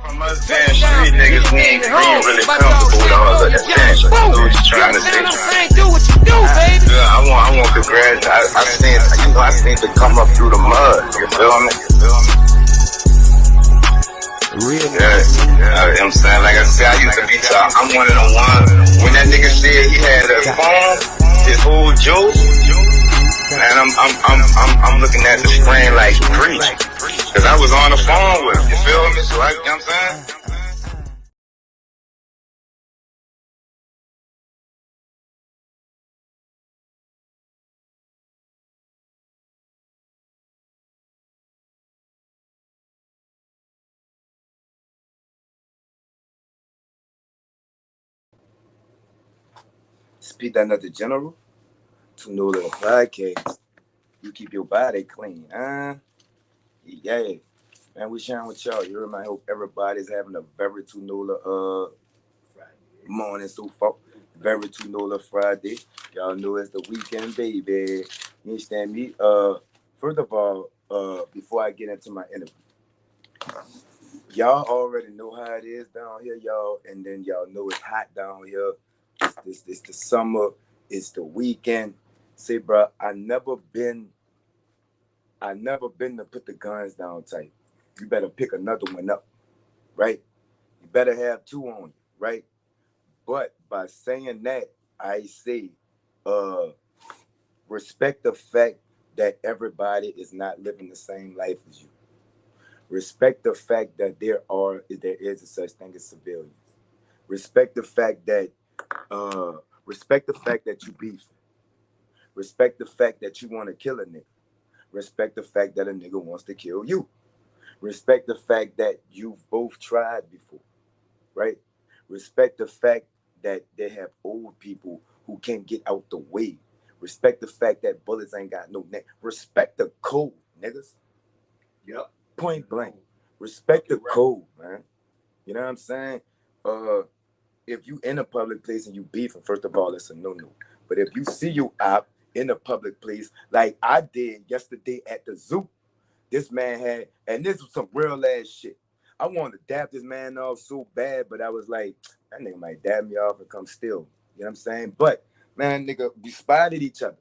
From us damn street niggas, we ain't really comfortable with all of that thing. I know what you're trying to say. Do what you do, baby. Yeah, I want congrats. I seen to come up through the mud. You feel me? Real. Yeah. I'm saying, like I said, I used to be. I'm one of the ones. When that nigga said he had a phone, his whole joke. And I'm looking at the screen like preach, cause I was on the phone with him. You feel me? So you know what I'm saying? Speak that another general to know the podcast. You keep your body clean, huh? Yeah. Man, we sharing with y'all. You heard me? I hope everybody's having a very to NOLA morning so far. Very to NOLA Friday. Y'all know it's the weekend, baby. You understand me? First of all, before I get into my interview, y'all already know how it is down here, y'all, and then y'all know it's hot down here. It's the summer. It's the weekend. Say, bro, I never been to put the guns down tight. You better pick another one up, right? You better have two on you, right? But by saying that, I say, respect the fact that everybody is not living the same life as you. Respect the fact that there is a such thing as civilians. Respect the fact that you beef. Respect the fact that you want to kill a nigga. Respect the fact that a nigga wants to kill you. Respect the fact that you've both tried before, right? Respect the fact that they have old people who can't get out the way. Respect the fact that bullets ain't got no neck. Respect the code, niggas. Yep. Point blank. Respect the code, man. You know what I'm saying? If you in a public place and you beefing, first of all, it's a no-no. But if you see you out in a public place, like I did yesterday at the zoo, this man had, and this was some real ass shit. I wanted to dap this man off so bad, but I was like, that nigga might dab me off and come still. You know what I'm saying? But, man, nigga, we spotted each other.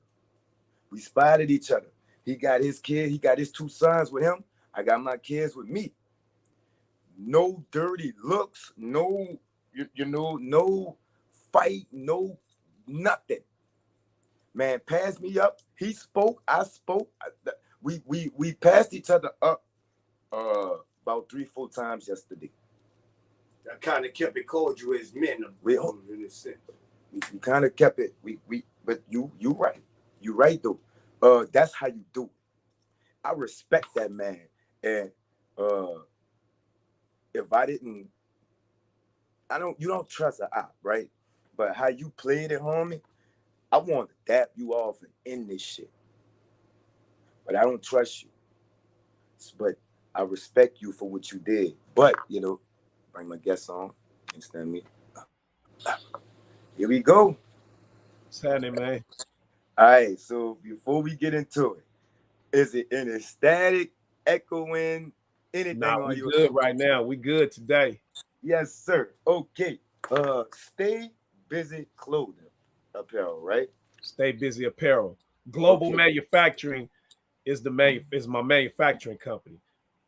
He got his kid, he got his two sons with him. I got my kids with me. No dirty looks, no, no fight, no nothing. Man, passed me up. He spoke, I spoke. We passed each other up about 3-4 times yesterday. That kind of kept it cordial as men. In a sense. We kind of kept it. But you right. You right though. That's how you do it. I respect that man. And if I didn't, you don't trust an op, right? But how you played it, homie, I want to dap you off and end this shit. But I don't trust you. But I respect you for what you did. But, bring my guests on. Understand me? Here we go. What's happening, man? All right, so before we get into it, is it in static, echoing, anything on your... We good right now. We good today. Yes, sir. Okay. Stay Busy Clothing Apparel, right? Stay Busy Apparel. Global Manufacturing is my manufacturing company.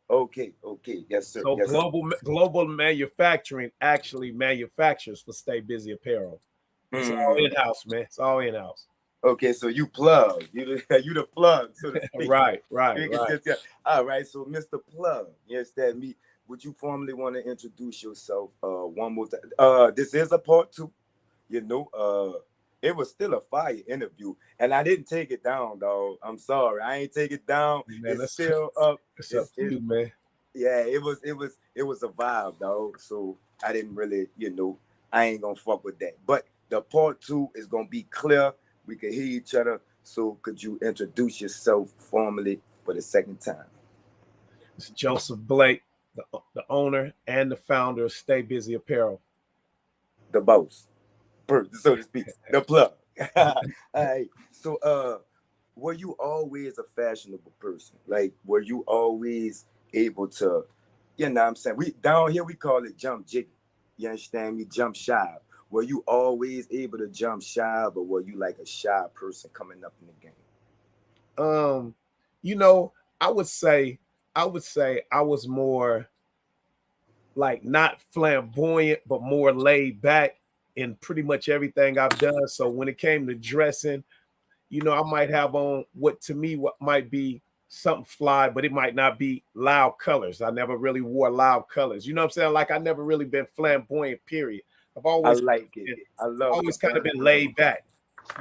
Okay. Yes, sir. So yes, Global Manufacturing actually manufactures for Stay Busy Apparel. It's all in-house, man. It's all in-house. Okay, so you plug. You the plug, so to speak. Right. All right, so Mr. Plug, you understand me? Would you formally want to introduce yourself one more time? This is a part 2. It was still a fire interview, and I didn't take it down, dog. I'm sorry, I ain't take it down. Man, it's still up. It's up to you, man. Yeah, it was a vibe, dog. So I didn't really, I ain't gonna fuck with that. But the part 2 is gonna be clear. We can hear each other. So could you introduce yourself formally for the second time? It's Joseph Blake, the owner and the founder of Stay Busy Apparel. The boss, so to speak, the plug. All right. So were you always a fashionable person? Like, were you always able to You know what I'm saying? We down here we call it jump jiggy. You understand me? Jump shy. Were you always able to jump shy, or were you like a shy person coming up in the game? You know, I would say I was more like not flamboyant, but more laid back in pretty much everything I've done. So when it came to dressing, you know, I might have on what to me what might be something fly, but it might not be loud colors. I never really wore loud colors. You know what I'm saying? Like I never really been flamboyant, period. I've I always like it. I love always the kind of burnt been orange. laid back.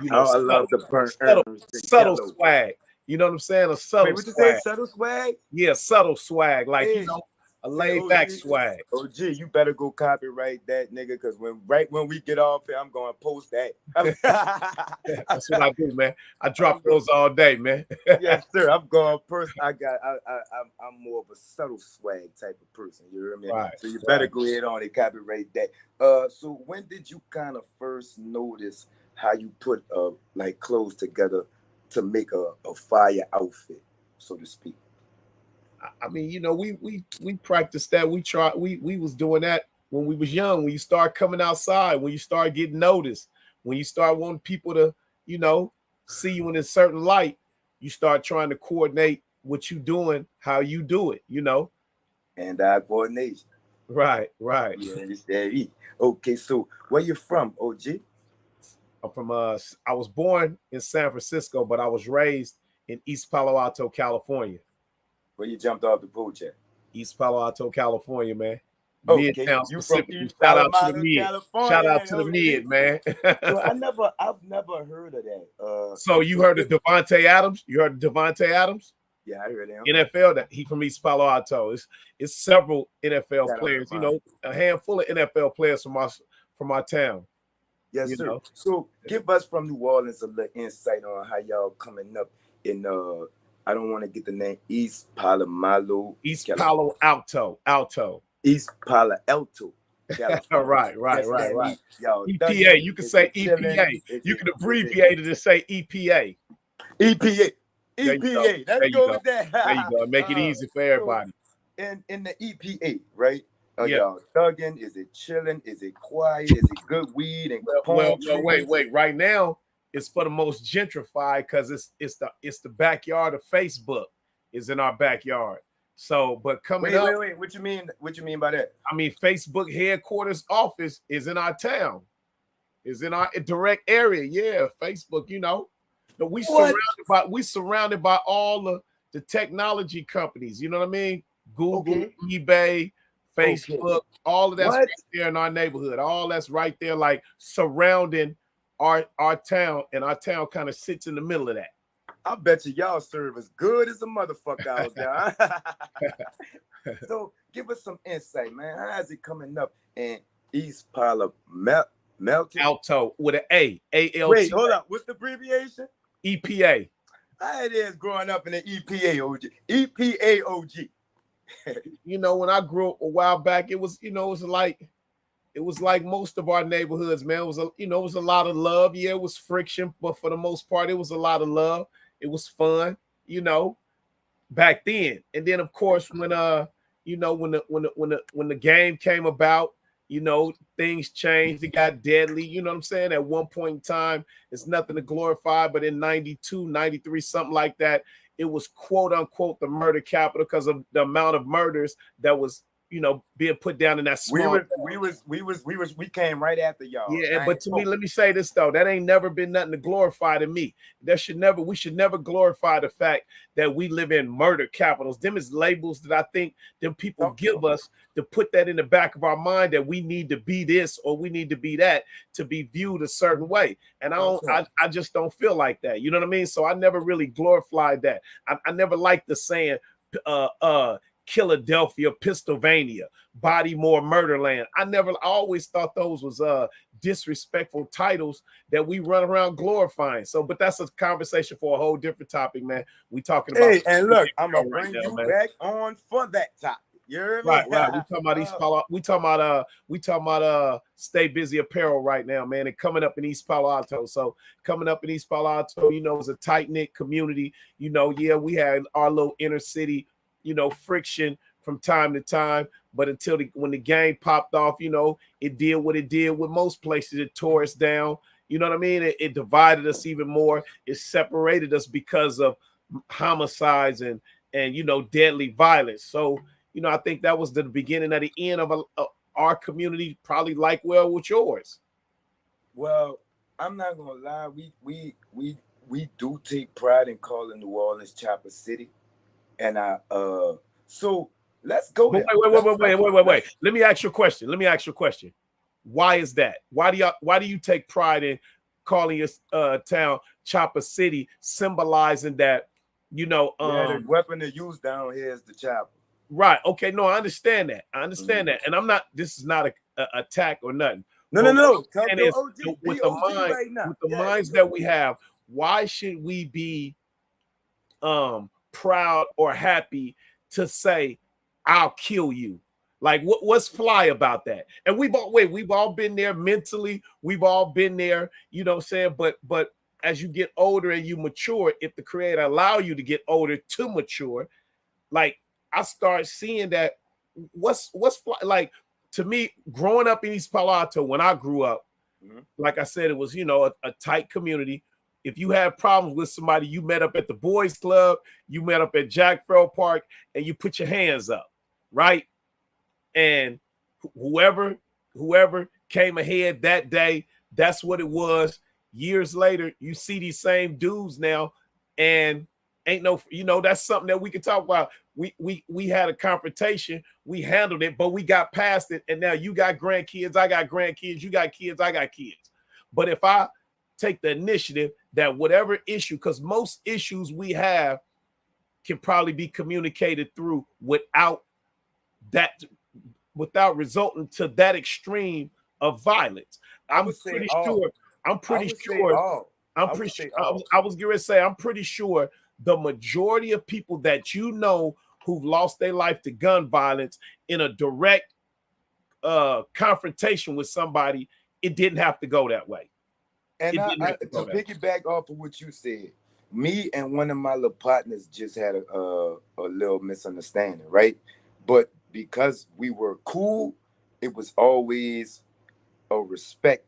You know, Oh, I love the burnt subtle, orange, the subtle yellow. swag. You know what I'm saying? A Wait, subtle what you say? swag. Subtle swag? Yeah, subtle swag. Like, you Hey, know, a say laid back OG. swag. OG, you better go copyright that nigga, because when we get off here, I'm gonna post that. That's what I do, man. I I'm drop go- those all day, man. yes, sir. I'm going first. I'm more of a subtle swag type of person. You hear me? Right. So you better Right. go ahead on and copyright that. So when did you kind of first notice how you put like clothes together to make a fire outfit, so to speak? I mean, you know, we practiced that. We was doing that when we was young. When you start coming outside, when you start getting noticed, when you start wanting people to, you know, see you in a certain light, you start trying to coordinate what you doing, how you do it, you know. And coordination. Right, right. You understand? Okay, so where you from, OG? I'm from I was born in San Francisco, but I was raised in East Palo Alto, California. Where you jumped off the porch at? East Palo Alto, California, man. Okay, Midtown you from specifically. East Shout out to the Palomar, mid. Shout California, out then, to the OG. mid, man. So I've never heard of that. So you So heard of Devontae Adams? You heard of Devontae Adams? yeah, I heard him. NFL, that he from East Palo Alto. It's several NFL Shout out to players, you mom. know, a handful of NFL players from our town. Yes, You sir. know, So give us from New Orleans a little insight on how y'all coming up in I don't want to get the name, East Palomalo, East California. Palo Alto. East Palo Alto, All California. right, right, Yes, right, that right. means y'all EPA. thugging. You can Is say it chilling? EPA. Is You it can is it abbreviate it and say EPA. EPA? There you go. EPA. Let's There you go go. with that. There you go. Make it easy for So everybody. in the EPA, right? Are Yeah. y'all thugging? Is it chilling? Is it quiet? Is it good weed and palm trees? Wait. Right now, it's for the most gentrified because it's the backyard of Facebook is in our backyard. So, but coming up, Wait. What you mean? What you mean by that? I mean, Facebook headquarters office is in our town, is in our direct area. Yeah, Facebook. You know, but What? we surrounded by all the technology companies. You know what I mean? Google, Okay. eBay, Okay. Facebook, all of that's What? right there in our neighborhood. All that's right there, like surrounding our town, and our town kind of sits in the middle of that. I bet you y'all serve as good as a motherfucker out there. So give us some insight, man. How is it coming up in East Palo Melton? Alto with an A-L-T. Wait, hold up. What's the abbreviation? EPA. How it is growing up in the EPA OG. EPA OG. You know, when I grew up a while back, it was like most of our neighborhoods, man. It was a lot of love. Yeah, it was friction, but for the most part, it was a lot of love. It was fun, you know, back then. And then of course, when the game came about, you know, things changed. It got deadly. You know what I'm saying? At one point in time, it's nothing to glorify, but in 92, 93, something like that, it was quote unquote the murder capital because of the amount of murders that was, you know, being put down in that small. We came right after y'all. Yeah, but to me, let me say this though, that ain't never been nothing to glorify to me. We should never glorify the fact that we live in murder capitals. Them is labels that I think them people give us to put that in the back of our mind that we need to be this or we need to be that to be viewed a certain way. And I just don't feel like that. You know what I mean? So I never really glorified that. I never liked the saying Philadelphia, Pennsylvania, Bodymore, Murderland. I always thought those was disrespectful titles that we run around glorifying. So, but that's a conversation for a whole different topic, man. We talking about. Hey, and look, I'm gonna bring you back on for that topic. You heard me? Right. We talking about East Palo. We talking about Stay Busy Apparel right now, man. And coming up in East Palo Alto. So coming up in East Palo Alto, you know, it's a tight knit community. You know, yeah, we had our little inner city, you know, friction from time to time. But until when the game popped off, you know, it did what it did with most places. It tore us down. You know what I mean? It divided us even more. It separated us because of homicides and you know, deadly violence. So, you know, I think that was the beginning of the end of our community, probably like well with yours. Well, I'm not gonna lie. We do take pride in calling New Orleans Chopper City, and so let's go But there. wait. Let me ask you a question. Why is that? Why do you take pride in calling your town Chopper City, symbolizing that, you know, the weapon to use down here is the chopper. Right. Okay. No, I understand that. That. And I'm not, this is not a attack or nothing. No. With the minds that we have, why should we be proud or happy to say, I'll kill you? Like, what's fly about that? And we've all been there mentally. We've all been there, you know what I'm saying? But as you get older and you mature, if the creator allow you to get older to mature, like, I start seeing that what's fly, like, to me, growing up in East Palo Alto, when I grew up, like I said, it was, you know, a tight community. If you had problems with somebody, you met up at the boys club, you met up at Jack Farrell Park, and you put your hands up, right? And whoever came ahead that day, that's what it was. Years later, you see these same dudes now, and ain't no, you know, that's something that we can talk about. We had a confrontation, we handled it, but we got past it, and now you got grandkids, I got grandkids, you got kids, I got kids. But if I take the initiative that whatever issue, because most issues we have can probably be communicated through without resulting to that extreme of violence. I'm pretty sure the majority of people that you know who've lost their life to gun violence in a direct confrontation with somebody, it didn't have to go that way. And to piggyback off of what you said, me and one of my little partners just had a little misunderstanding, right? But because we were cool, it was always a respect.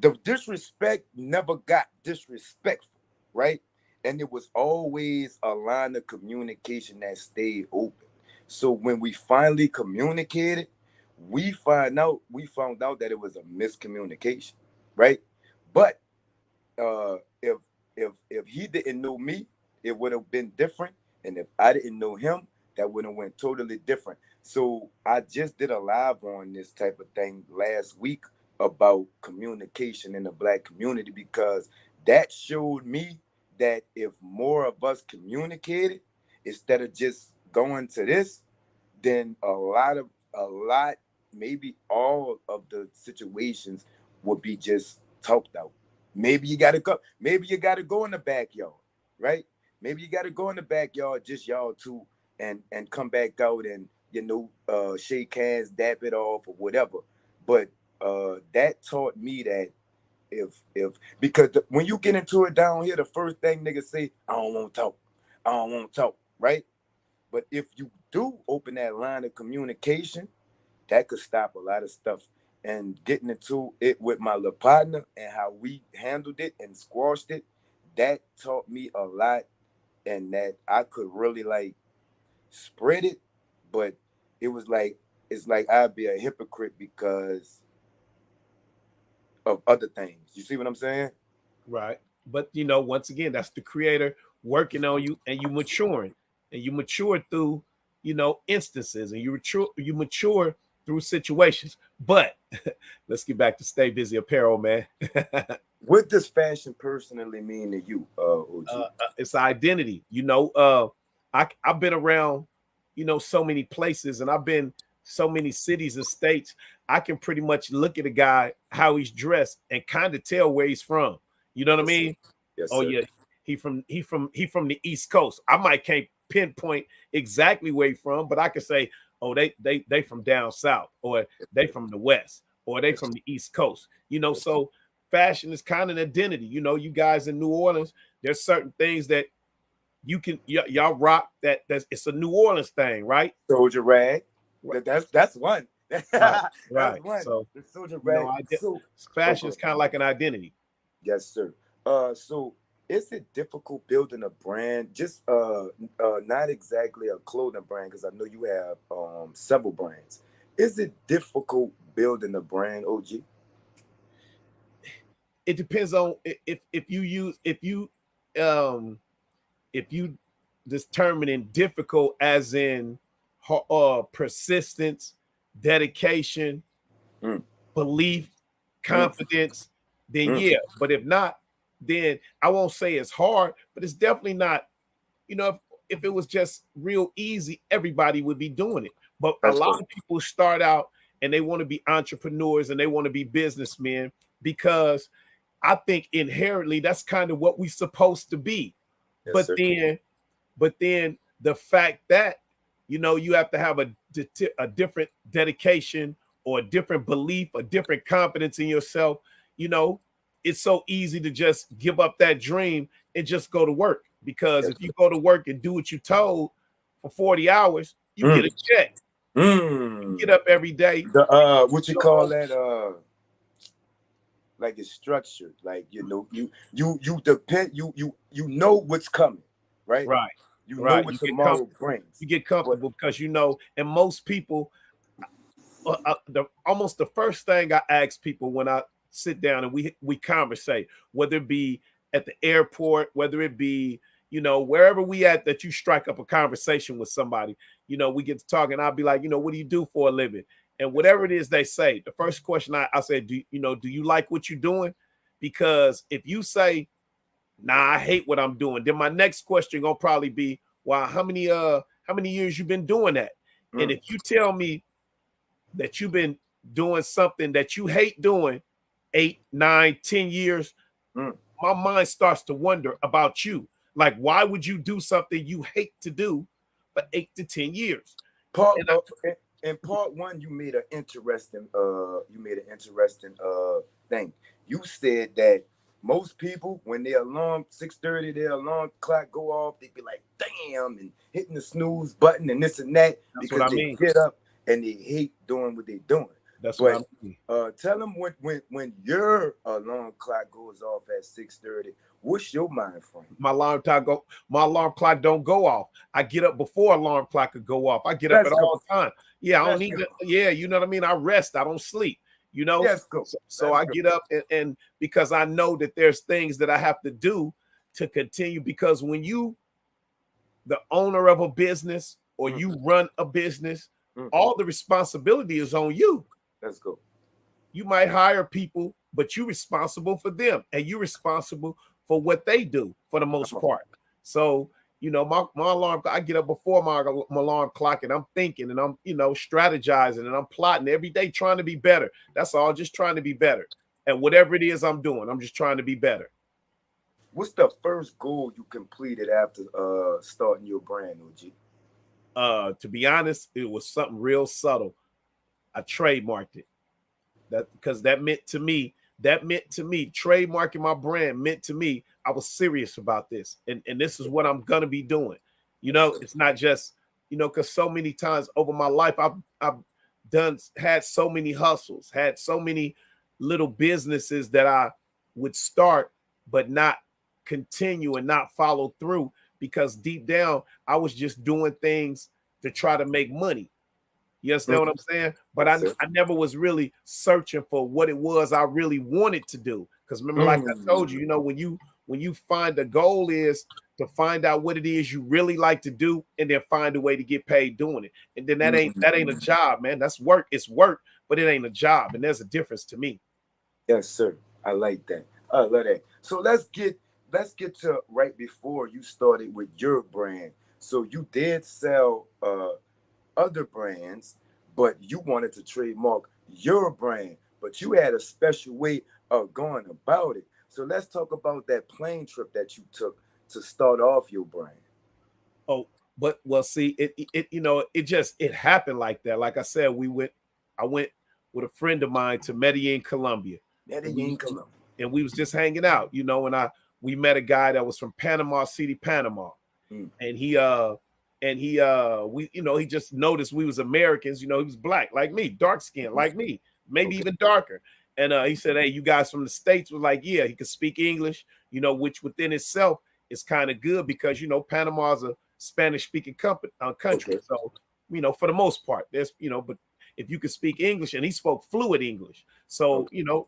The disrespect never got disrespectful, right? And it was always a line of communication that stayed open. So when we finally communicated, we found out that it was a miscommunication, right? But if he didn't know me, it would have been different. And if I didn't know him, that would have went totally different. So I just did a live on this type of thing last week about communication in the Black community, because that showed me that if more of us communicated instead of just going to this, then a lot, maybe all of the situations would be just talked out. Maybe you gotta go in the backyard, right? Maybe you gotta go in the backyard, just y'all two, and come back out and, you know, shake hands, dap it off or whatever. But that taught me that because when you get into it down here, the first thing niggas say, I don't want to talk, right? But if you do open that line of communication, that could stop a lot of stuff. And getting into it with my little partner and how we handled it and squashed it, that taught me a lot, and that I could really like spread it. But it's like I'd be a hypocrite because of other things. You see what I'm saying? Right. But, you know, once again, that's the creator working on you, and you maturing, and you mature through, you know, instances, and you mature through situations. But let's get back to Stay Busy Apparel, man. What does fashion personally mean to you, OG? It's identity. You know, I've been around, you know, so many places, and I've been so many cities and states. I can pretty much look at a guy, how he's dressed, and kind of tell where he's from. You know what I mean? Yes, oh sir. Yeah, he from the East Coast. I can't pinpoint exactly where he's from, but I can say, oh, they from down south, or they from the West, or they from the East Coast. You know, so fashion is kind of an identity. You know, you guys in New Orleans, there's certain things that you can y'all rock that. It's a New Orleans thing, right? Soldier rag. Right. That's one. Right. That's Right. one. So The soldier you know, rag. So fashion is kind of like an identity. yes, sir. So is it difficult building a brand? Just not exactly a clothing brand, because I know you have several brands. Is it difficult building a brand, OG? It depends on um if you determining difficult as in persistence, dedication, Mm, belief, mm, confidence, then mm. yeah. But if not, then I won't say it's hard, but it's definitely not. You know, if it was just real easy, everybody would be doing it. But a That's lot good. of people start out and they want to be entrepreneurs and they want to be businessmen because I think inherently that's kind of what we're supposed to be. Yes, But sir. then the fact that you have to have a different dedication or a different belief, a different confidence in yourself. You know, it's so easy to just give up that dream and just go to work, because Yes, if you sir. go to work and do what you told for 40 hours, you get a Mm, check. You get mm. up every day. The what you You call know, that? Like it's structured. Like you depend. You know what's coming, right? right, You know right. what You get tomorrow comfortable. brings. You get But comfortable because and most people, almost the first thing I ask people when I sit down and we conversate, whether it be at the airport, whether it be wherever we at, that you strike up a conversation with somebody, we get to talking. I'll be like, what do you do for a living? And yes, whatever sir. it is they say, the first question I say, do you like what you're doing? Because if you say, nah, I hate what I'm doing, then my next question gonna probably be, well, how many years you been doing that? And Mm, if you tell me that you've been doing something that you hate doing 8, 9, 10 years, mm. my mind starts to wonder about you. Like, why would you do something you hate to do for 8 to 10 years? Part And in part one, you made an interesting thing. You said that most people, when their alarm 6:30, their alarm clock go off, they be like, damn, and hitting the snooze button and this and that, that's what because I they mean. get up and they hate doing what they're doing. That's what But I mean. tell them when your alarm clock goes off at 6:30, what's your mind frame? My alarm clock don't go off. I get up before alarm clock could go off. I get up Let's at go. all time. Yeah, I don't Let's need go. to. Yeah, you know what I mean. I rest. I don't sleep. You know, Let's go. so Let's I go. get up and because I know that there's things that I have to do to continue. Because when you the owner of a business or Mm, you run a business, mm. all the responsibility is on you. Let's go. You might hire people, but you're responsible for them and you're responsible for what they do for the most Come on. part. So, my alarm, I get up before my alarm clock and I'm thinking and I'm, strategizing and I'm plotting every day trying to be better. That's all, just trying to be better. And whatever it is I'm doing, I'm just trying to be better. What's the first goal you completed after starting your brand, OG? To be honest, it was something real subtle. I trademarked it. That because that meant to me trademarking my brand meant to me I was serious about this, and this is what I'm gonna be doing. Yes, sir. It's not just because so many times over my life I've had so many hustles, had so many little businesses that I would start but not continue and not follow through, because deep down I was just doing things to try to make money. You understand what Mhm. I'm saying? But Yes, I, sir. I never was really searching for what it was I really wanted to do. Because remember, like I told you, Mm. when you find the goal is to find out what it is you really like to do, and then find a way to get paid doing it. And then that ain't a Mm. job, man. That's work. It's work, but it ain't a job. And there's a difference to me. Yes, sir. I like that. I love that. So let's get to right before you started with your brand. So you did sell other brands, but you wanted to trademark your brand, but you had a special way of going about it. So let's talk about that plane trip that you took to start off your brand. Oh, but well, see, it happened like that. Like I said, I went with a friend of mine to Medellin, Colombia, and Medellin, we Colombia. and we was just hanging out, and we met a guy that was from Panama City, Panama. and we, you know, he just noticed we was Americans. You know, he was black like me, dark skin like me, maybe even darker. And he said, "Hey, you guys from the States?" Was like, "Yeah." He could speak English, you know, which within itself is kind of good because, you know, Panama is a Spanish speaking country. So, you know, for the most part, there's, you know, but if you could speak English, and he spoke fluid English, so you know,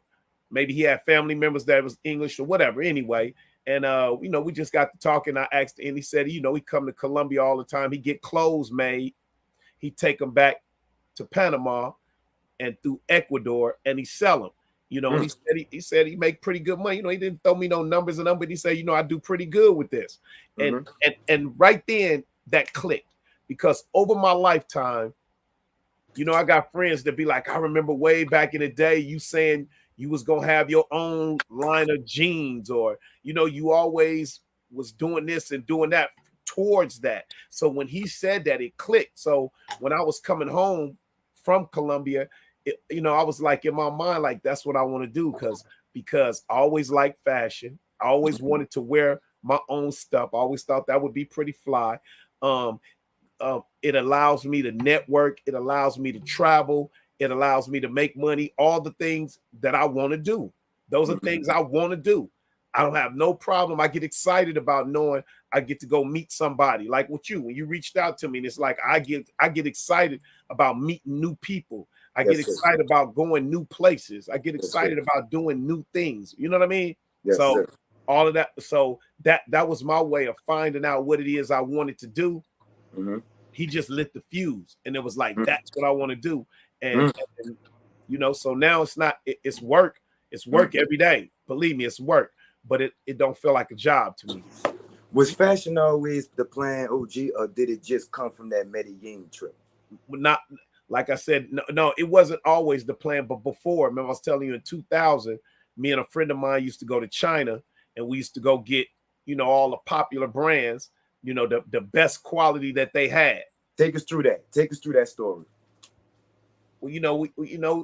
maybe he had family members that was English or whatever. Anyway, and you know, we just got to talking. I asked, and he said, you know, he come to Colombia all the time. He get clothes made. He take them back to Panama and through Ecuador, and he sell them. You know, and he said he make pretty good money. You know, he didn't throw me no numbers and them, but he said, you know, I do pretty good with this. And right then that clicked, because over my lifetime, you know, I got friends that be like, I remember way back in the day, you saying you was gonna have your own line of jeans, or, you know, you always was doing this and doing that towards that. So when he said that, it clicked. So when I was coming home from Colombia, you know, I was like in my mind, like, that's what I want to do, because I always liked fashion. I always wanted to wear my own stuff. I always thought that would be pretty fly. It allows me to network. It allows me to travel. It allows me to make money. All the things that I want to do. Those are things I want to do. I don't have no problem. I get excited about knowing I get to go meet somebody like with you. When you reached out to me, and it's like I get excited about meeting new people. I get excited about going new places. I get excited about doing new things. You know what I mean? So all of that. So that was my way of finding out what it is I wanted to do. He just lit the fuse, and it was like, that's what I want to do. And you know, so now it's not, it's work. It's work every day. Believe me, it's work, but it don't feel like a job to me. Was fashion always the plan, OG, or did it just come from that Medellin trip? Not, like I said, no, it wasn't always the plan. But before, remember, I was telling you in 2000, me and a friend of mine used to go to China, and we used to go get, you know, all the popular brands, you know, the best quality that they had. Take us through that. Take us through that story. Well, you know,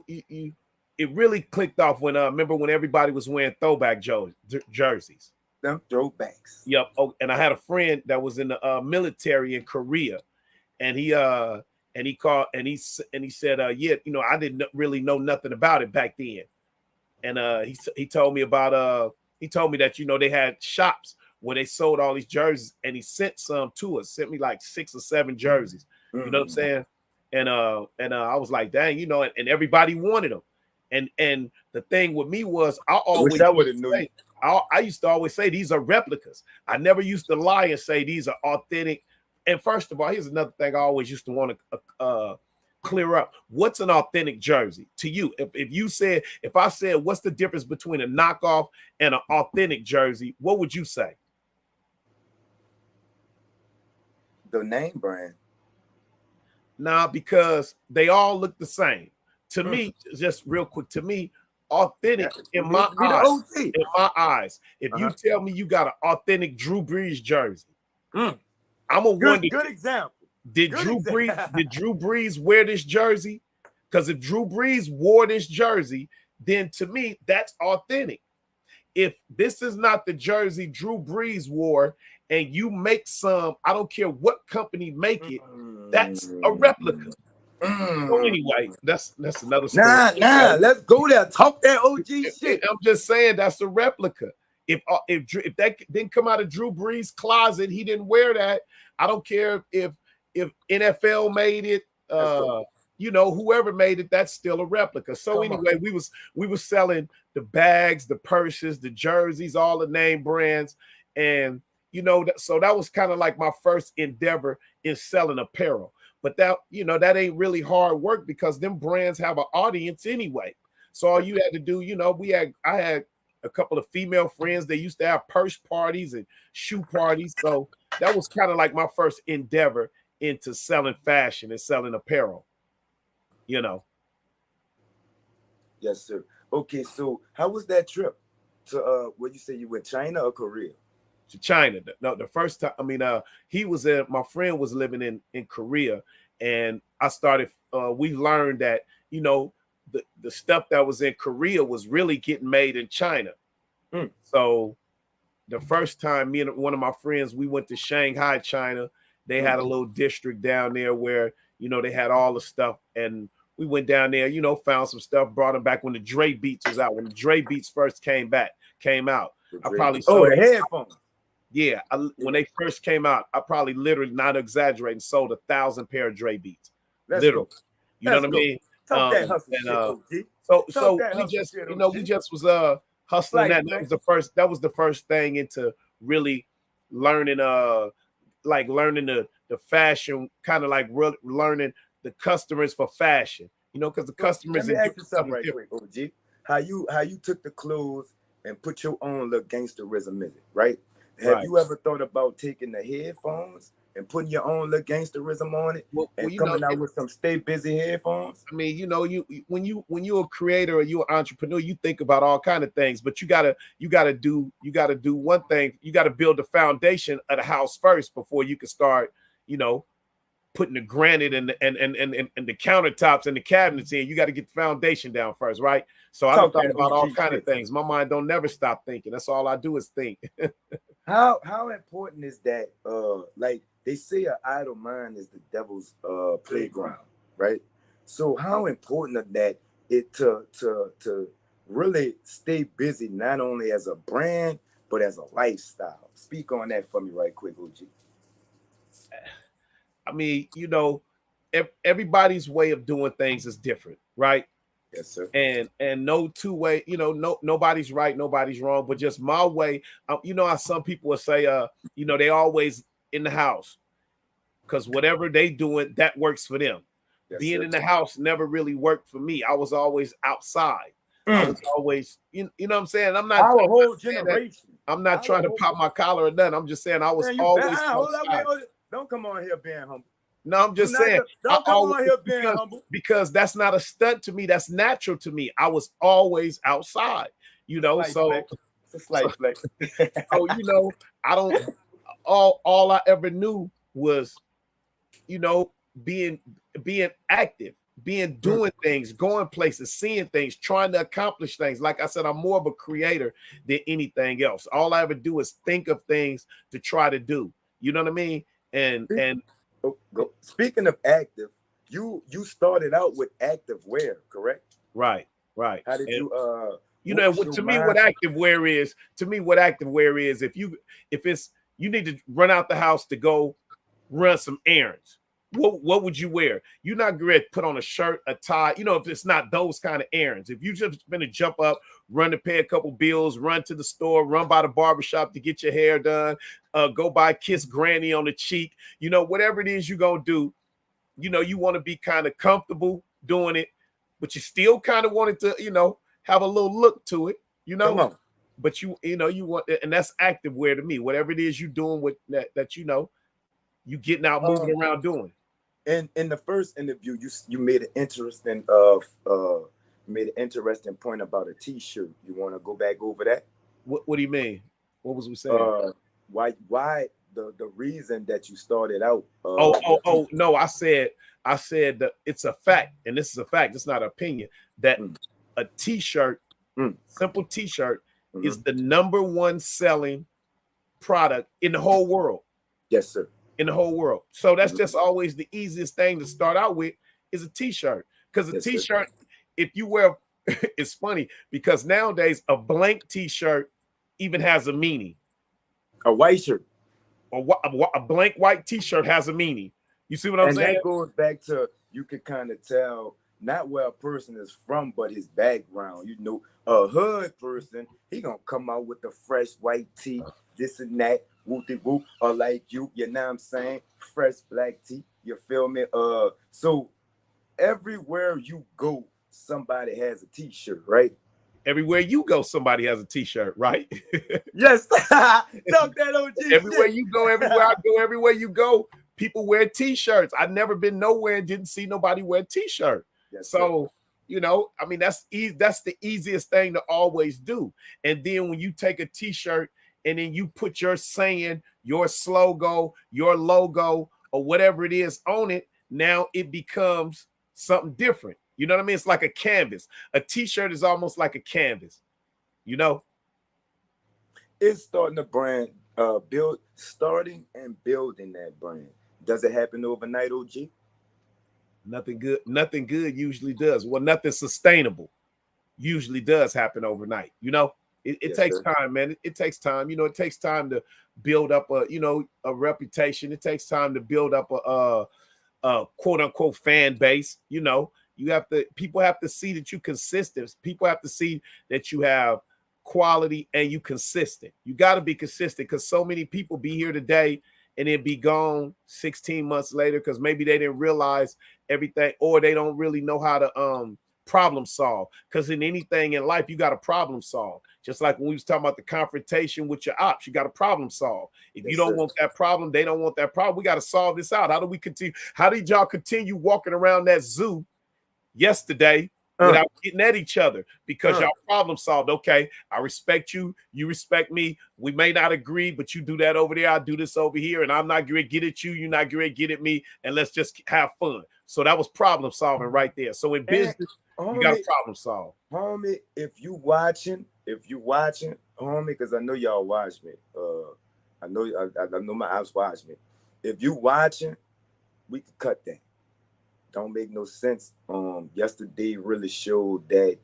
it really clicked off when remember when everybody was wearing throwback jerseys. Them throwbacks. Yep. Oh, and I had a friend that was in the military in Korea, and he called and he said, yeah, you know, I didn't really know nothing about it back then, and he told me about he told me that, you know, they had shops where they sold all these jerseys, and he sent some to us, sent me like 6 or 7 jerseys. You know what I'm saying? And I was like, dang, you know, and everybody wanted them. And the thing with me was, I used to always say these are replicas. I never used to lie and say these are authentic. And first of all, here's another thing I always used to want to clear up. What's an authentic jersey to you? If I said, what's the difference between a knockoff and an authentic jersey, what would you say? The name brand. Nah, because they all look the same. To me, just real quick, to me, authentic in my eyes. If you tell me you got an authentic Drew Brees jersey, I'm a wonder. Good example. Did Drew Brees wear this jersey? Because if Drew Brees wore this jersey, then to me, that's authentic. If this is not the jersey Drew Brees wore, and you make some, I don't care what company make it, that's a replica. So anyway, that's another story. Nah, let's go there. Talk that OG shit. I'm just saying that's a replica. If that didn't come out of Drew Brees' closet, he didn't wear that. I don't care if NFL made it, you know, whoever made it, that's still a replica. So anyway, we was selling the bags, the purses, the jerseys, all the name brands, and you know, so that was kind of like my first endeavor in selling apparel. But that, you know, that ain't really hard work because them brands have an audience anyway. So all you had to do, you know, I had a couple of female friends. They used to have purse parties and shoe parties. So that was kind of like my first endeavor into selling fashion and selling apparel, you know. Yes, sir. Okay, so how was that trip to what you say you went, China or Korea? To China. No, the first time, I mean, my friend was living in Korea, and I started, we learned that, you know, the stuff that was in Korea was really getting made in China. So the first time me and one of my friends, we went to Shanghai, China. They had a little district down there where, you know, they had all the stuff. And we went down there, you know, found some stuff, brought them back when the Dre Beats was out. When the Dre Beats first came out. I probably sold the headphones. Yeah, when they first came out, I probably literally, not exaggerating, sold 1,000 pair of Dre Beats. Literally. You know what I mean? Talk that hustle shit, OG. So we just, shit, you know, we just was hustling that. That was the first thing into really learning like learning the fashion, kind of like learning the customers for fashion. You know, because the customers. Let me ask you something right quick, OG. How you took the clothes and put your own little gangsterism in it, right? Have you ever thought about taking the headphones and putting your own little gangsterism on it, and coming out with some stay busy headphones? I mean, you know, when you're a creator or you're an entrepreneur, you think about all kind of things, but you gotta do one thing. You gotta build the foundation of the house first before you can start, you know, putting the granite and the countertops and the cabinets in. You got to get the foundation down first, right? So I thought about all kind of things. My mind don't never stop thinking. That's all I do is think. How important is that? Like they say, an idle mind is the devil's playground, right? So how important is that to really stay busy, not only as a brand but as a lifestyle? Speak on that for me, right quick, OG. I mean, you know, everybody's way of doing things is different, right? Yes, sir. And no two way, you know, nobody's right, nobody's wrong, but just my way. You know how some people will say, you know, they always in the house because whatever they doing, that works for them. Yes, being in the house never really worked for me. I was always outside. I was always, you know what I'm saying? I'm not our whole generation. I'm not trying to pop my collar or nothing. I'm just saying I was always outside. Don't come on here being humble. No, I'm just saying. Don't come on here being humble. Because that's not a stunt to me. That's natural to me. I was always outside, you know. It's a slight flex. So, you know, I don't. All I ever knew was, you know, being active, doing things, going places, seeing things, trying to accomplish things. Like I said, I'm more of a creator than anything else. All I ever do is think of things to try to do. You know what I mean? And speaking of active, you started out with active wear, correct? Right. How did you you know, to me what active wear is, if it's you need to run out the house to go run some errands. What would you wear? You're not going to put on a shirt, a tie, you know, if it's not those kind of errands. If you just been to jump up, run to pay a couple bills, run to the store, run by the barbershop to get your hair done, go by, kiss granny on the cheek, you know, whatever it is you're going to do, you know, you want to be kind of comfortable doing it, but you still kind of wanted to, you know, have a little look to it, you know, but you know, you want, and that's active wear to me, whatever it is you're doing with that, you know, you getting out, moving around doing. And in the first interview, you made an interesting point about a T-shirt. You want to go back over that? What do you mean? What was we saying? Why the reason that you started out? No, I said that it's a fact, and this is a fact. It's not an opinion that a T-shirt, simple T-shirt, is the #1 selling product in the whole world. Yes, sir. In the whole world. So that's just always the easiest thing to start out with is a T-shirt. Because a T-shirt, if you wear, it's funny because nowadays a blank T-shirt even has a meaning. A white shirt. A blank white T-shirt has a meaning. You see what I'm saying? And that goes back to, you can kind of tell not where a person is from, but his background. You know, a hood person, he gonna come out with a fresh white tee, this and that, whoop-de-whoop, or like you know what I'm saying, fresh black tee, you feel me? So everywhere you go, somebody has a T-shirt, right? Everywhere you go, somebody has a T-shirt, right? Yes. Talk that OG. Everywhere you go, everywhere I go, everywhere you go, people wear T-shirts. I've never been nowhere and didn't see nobody wear a T-shirt. Yes, so, you know, I mean, that's the easiest thing to always do. And then when you take a T-shirt and then you put your saying, your slogan, your logo, or whatever it is on it, now it becomes something different. You know what I mean? It's like a canvas. A T-shirt is almost like a canvas, you know? is starting a brand, starting and building that brand. Does it happen overnight, OG? Nothing good usually does. Well, nothing sustainable usually does happen overnight. It Yes, takes sir. time, man. It takes time. It takes time to build up a reputation. It takes time to build up a quote unquote fan base. People have to see that you consistent. People have to see that you have quality and you consistent. You got to be consistent because so many people be here today and then be gone 16 months later because maybe they didn't realize everything, or they don't really know how to problem solve. Because in anything in life, you got to problem solve. Just like when we was talking about the confrontation with your ops, you got to problem solve. If Yes, you don't sir. want that problem, they don't want that problem. We got to solve this out. How do we continue? How did y'all continue walking around that zoo yesterday without getting at each other? Because y'all problem solved. Okay, I respect you. You respect me. We may not agree, but you do that over there. I do this over here, and I'm not going to get at you. You're not going to get at me, and let's just have fun. So that was problem solving right there. So in business, you got to problem solve. Homie, if you watching, homie, because I know y'all watch me. I know my ops watch me. If you watching, we can cut that. Don't make no sense. Yesterday really showed that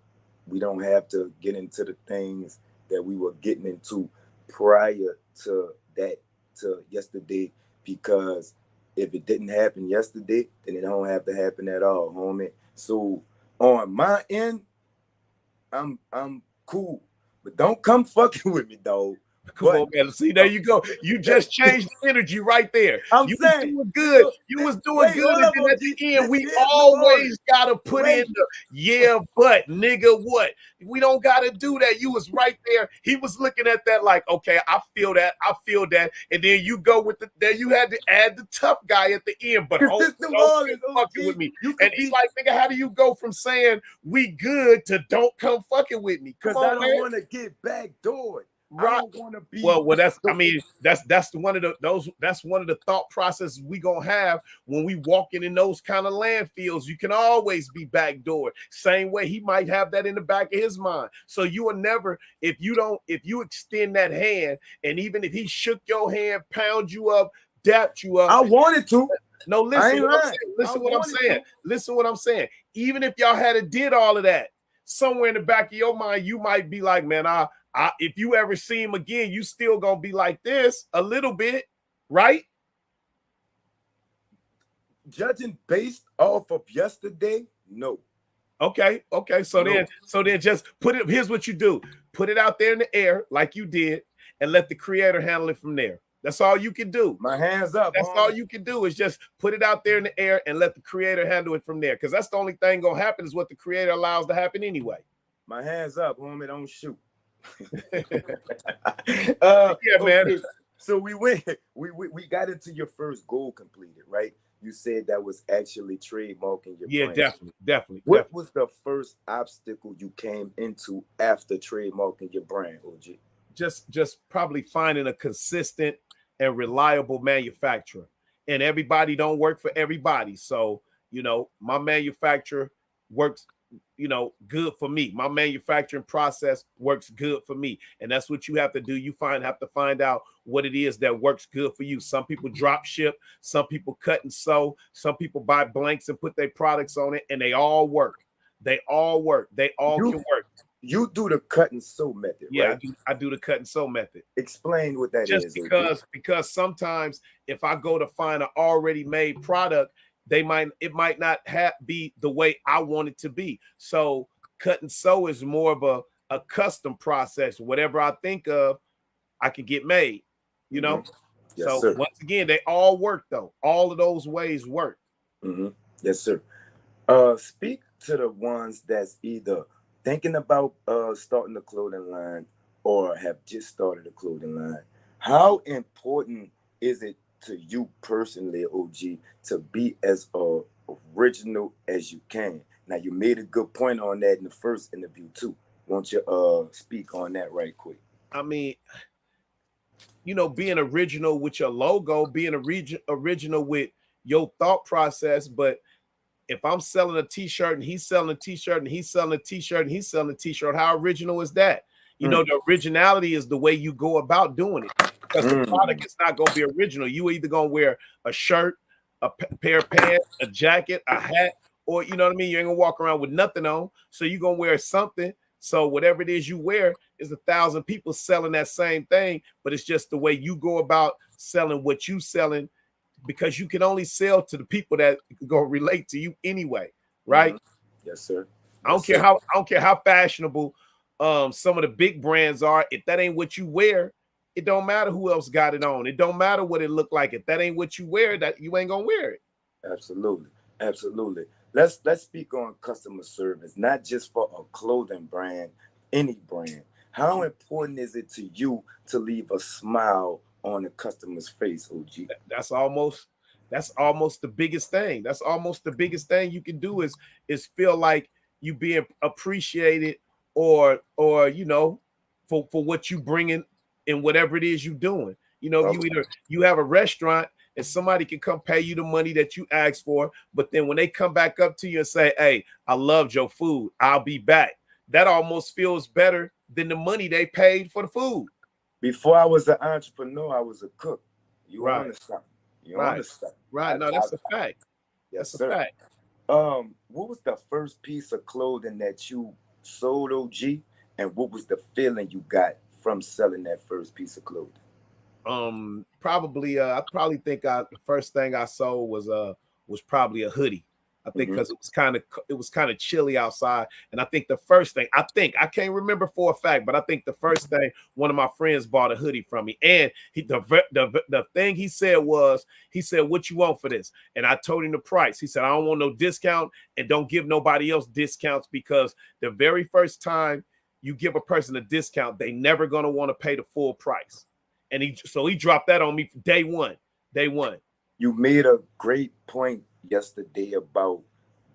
we don't have to get into the things that we were getting into prior to that, to yesterday, because if it didn't happen yesterday, then it don't have to happen at all, homie. So on my end, I'm cool, but don't come fucking with me, dog. Come on, man. See, there you go. You just changed the energy right there. You was doing good. You was doing good. And then at the end, we always got to put in the, yeah, but nigga, what? We don't got to do that. You was right there. He was looking at that like, okay, I feel that. I feel that. And then you go with then you had to add the tough guy at the end. But hold on, fucking with me. And he's like, nigga, how do you go from saying we good to don't come fucking with me? Because I don't want to get backdoored. Right. I don't want to be well. That's one of the thought processes we gonna have when we walking in those kind of landfills. You can always be backdoored. Same way he might have that in the back of his mind. So you will never, if you extend that hand, and even if he shook your hand, pound you up, dapped you up. I wanted to. No, listen what I'm saying. Listen what I'm saying. Even if y'all had did all of that, somewhere in the back of your mind, you might be like, man, if you ever see him again, you still gonna be like this a little bit, right? Judging based off of yesterday, no. Okay. So no. then just put it. Here's what you do: put it out there in the air like you did, and let the creator handle it from there. That's all you can do. My hands up. That's all you can do is just put it out there in the air and let the creator handle it from there. Because that's the only thing gonna happen is what the creator allows to happen anyway. My hands up, homie. Don't shoot. Yeah, man. Okay. So we got into your first goal completed, right? You said that was actually trademarking your brand. Definitely. What was the first obstacle you came into after trademarking your brand, OG? Just probably finding a consistent and reliable manufacturer. And everybody don't work for everybody. So, my manufacturer works good for me. My manufacturing process works good for me. And that's what you have to do. You have to find out what it is that works good for you. Some people drop ship, some people cut and sew, some people buy blanks and put their products on it, and they all work. They all can work. You do the cut and sew method, right? Yeah, I do the cut and sew method. Explain what that is. Because sometimes if I go to find an already made product, it might not be the way I want it to be. So cut and sew is more of a custom process. Whatever I think of, I can get made, Yes, so sir. Once again, they all work though. All of those ways work. Yes, sir. Speak to the ones that's either thinking about starting a clothing line or have just started a clothing line. How important is it to you personally, OG, to be as original as you can? Now, you made a good point on that in the first interview too. Won't you speak on that right quick? I mean, being original with your logo, being original with your thought process. But if I'm selling a t-shirt and he's selling a t-shirt and he's selling a t-shirt and he's selling a t-shirt, how original is that? You know, the originality is the way you go about doing it, because the product is not going to be original. You either going to wear a shirt, a pair of pants, a jacket, a hat, or you know what I mean? You ain't gonna walk around with nothing on. So you're gonna wear something. So whatever it is you wear is 1,000 people selling that same thing, but it's just the way you go about selling what you selling, because you can only sell to the people that gonna relate to you anyway, right? Yes, sir. I don't care how fashionable some of the big brands are. If that ain't what you wear, it don't matter who else got it on. It don't matter what it look like. If that ain't what you wear, that you ain't gonna wear it. Absolutely. Absolutely. Let's speak on customer service, not just for a clothing brand, any brand. How important is it to you to leave a smile on the customer's face, OG? That's almost the biggest thing. That's almost the biggest thing you can do is feel like you being appreciated, or you know, for what you bringing in whatever it is you doing. You know, you have a restaurant and somebody can come pay you the money that you asked for, but then when they come back up to you and say, "Hey, I loved your food, I'll be back," that almost feels better than the money they paid for the food. Before I was an entrepreneur, I was a cook. You Right. understand? You Right. understand? Right. No, that's a fact. Yes, That's sir. a fact. What was the first piece of clothing that you sold, OG? And what was the feeling you got from selling that first piece of clothing? Probably I probably think the first thing I sold was probably a hoodie. I think because it was kind of chilly outside, and I think the first thing I can't remember for a fact, but I think the first thing one of my friends bought a hoodie from me, and the thing he said was, he said, "What you want for this?" And I told him the price. He said, "I don't want no discount, and don't give nobody else discounts, because the very first time you give a person a discount, they never gonna want to pay the full price." And he dropped that on me from day one. Day one. You made a great point yesterday about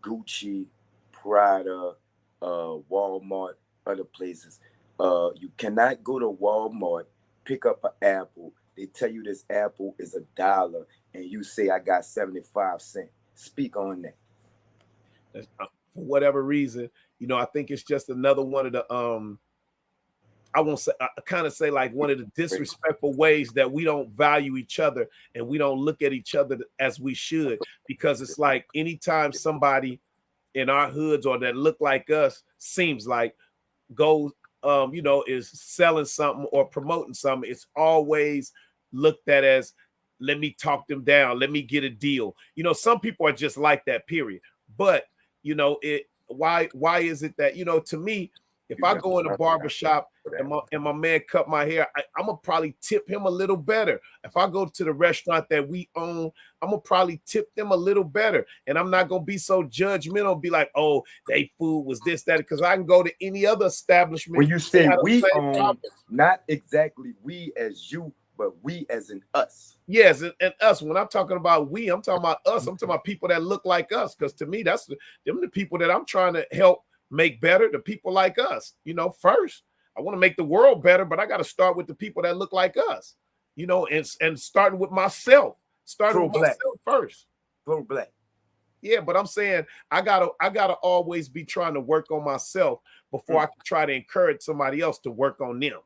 Gucci, Prada, Walmart, other places. You cannot go to Walmart, pick up an apple. They tell you this apple is $1, and you say, "I got 75 cents." Speak on that. For whatever reason, you know, I think it's just another one of the I won't say, I kind of say like one of the disrespectful ways that we don't value each other and we don't look at each other as we should, because it's like anytime somebody in our hoods or that look like us seems like goes, you know, is selling something or promoting something, it's always looked at as, let me talk them down, let me get a deal. You know, some people are just like that, period. But you know, why is it that, you know, to me, if I go in a barbershop and my man cut my hair, I'm gonna probably tip him a little better. If I go to the restaurant that we own, I'm gonna probably tip them a little better. And I'm not gonna be so judgmental, be like, "Oh, they food was this, that," because I can go to any other establishment. When you say we own, not exactly we as you, but we as in us. Yes, and us. When I'm talking about we, I'm talking about us. I'm talking about people that look like us. Because to me, them the people that I'm trying to help make better, the people like us. You know, first, I want to make the world better, but I got to start with the people that look like us. You know, and starting with myself. Starting with myself first. Pro black. Yeah, but I'm saying I gotta always be trying to work on myself before I can try to encourage somebody else to work on them.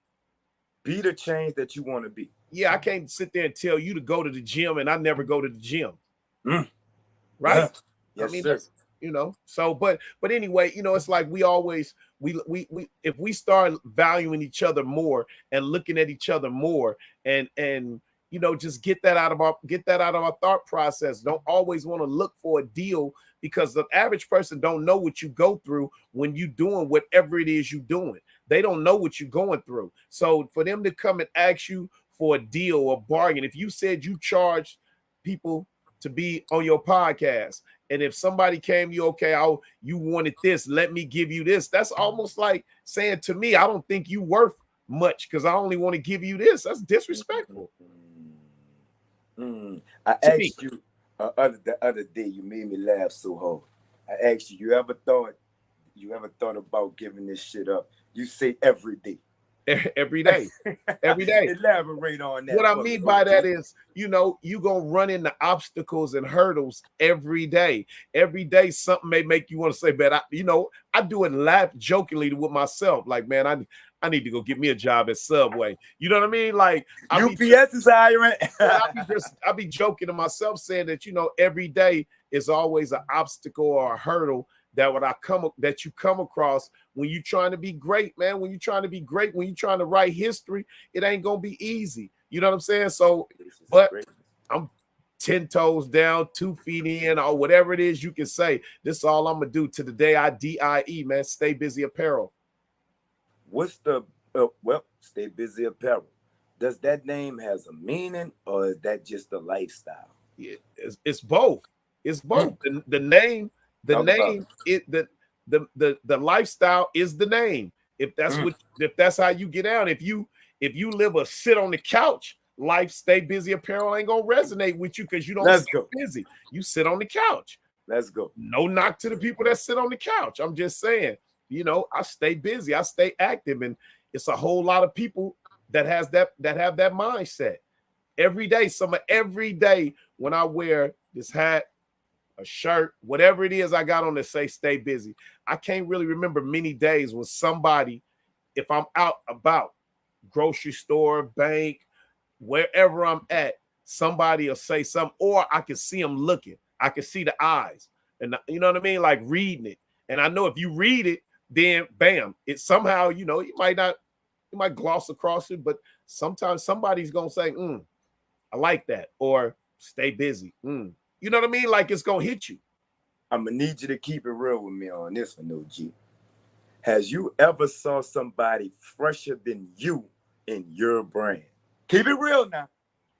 Be the change that you want to be. Yeah, I can't sit there and tell you to go to the gym and I never go to the gym. Right? Yes, I mean, sir. You know, so but anyway, you know, it's like we always we if we start valuing each other more and looking at each other more and you know, just get that out of our thought process. Don't always want to look for a deal, because the average person don't know what you go through when you doing whatever it is you're doing. They don't know what you're going through. So for them to come and ask you for a deal or bargain, if you said you charge people to be on your podcast, and if somebody came to you, okay, you wanted this, let me give you this. That's almost like saying to me, I don't think you worth much because I only want to give you this. That's disrespectful. I asked you the other day, you made me laugh so hard. I asked you ever thought about giving this shit up? You say every day. Every day. Every day. Elaborate on that. What I mean by that is, you know, you gonna run into obstacles and hurdles every day. Every day something may make you want to say, but I do it laugh jokingly with myself. Like, man, I need to go get me a job at Subway. You know what I mean? Like UPS is hiring. I be joking to myself saying that, you know, every day is always an obstacle or a hurdle that you come across when you're trying to be great, man. When you're trying to be great, when you're trying to write history, it ain't gonna be easy. You know what I'm saying? So, but I'm 10 toes down, 2 feet in, or whatever it is you can say. This is all I'm gonna do to the day I DIE, man. Stay Busy Apparel. What's the Stay Busy Apparel? Does that name has a meaning, or is that just a lifestyle? Yeah, it's both. It's both. The name, the lifestyle is the name. If that's how you get out. If you live a sit on the couch life, Stay Busy Apparel ain't gonna resonate with you because you don't stay busy. You sit on the couch. Let's go. No knock to the people that sit on the couch. I'm just saying, you know, I stay busy, I stay active, and it's a whole lot of people that have that mindset. Every day when I wear this hat, a shirt, whatever it is I got on that say stay busy, I can't really remember many days when somebody, if I'm out about grocery store, bank, wherever I'm at, somebody will say something, or I can see them looking. I can see the eyes, and you know what I mean, like reading it. And I know if you read it, then bam, it somehow, you know, you might gloss across it, but sometimes somebody's gonna say, I like that, or stay busy. You know what I mean? Like it's gonna hit you. I'm gonna need you to keep it real with me on this one, OG. Has you ever saw somebody fresher than you in your brand? Keep it real now.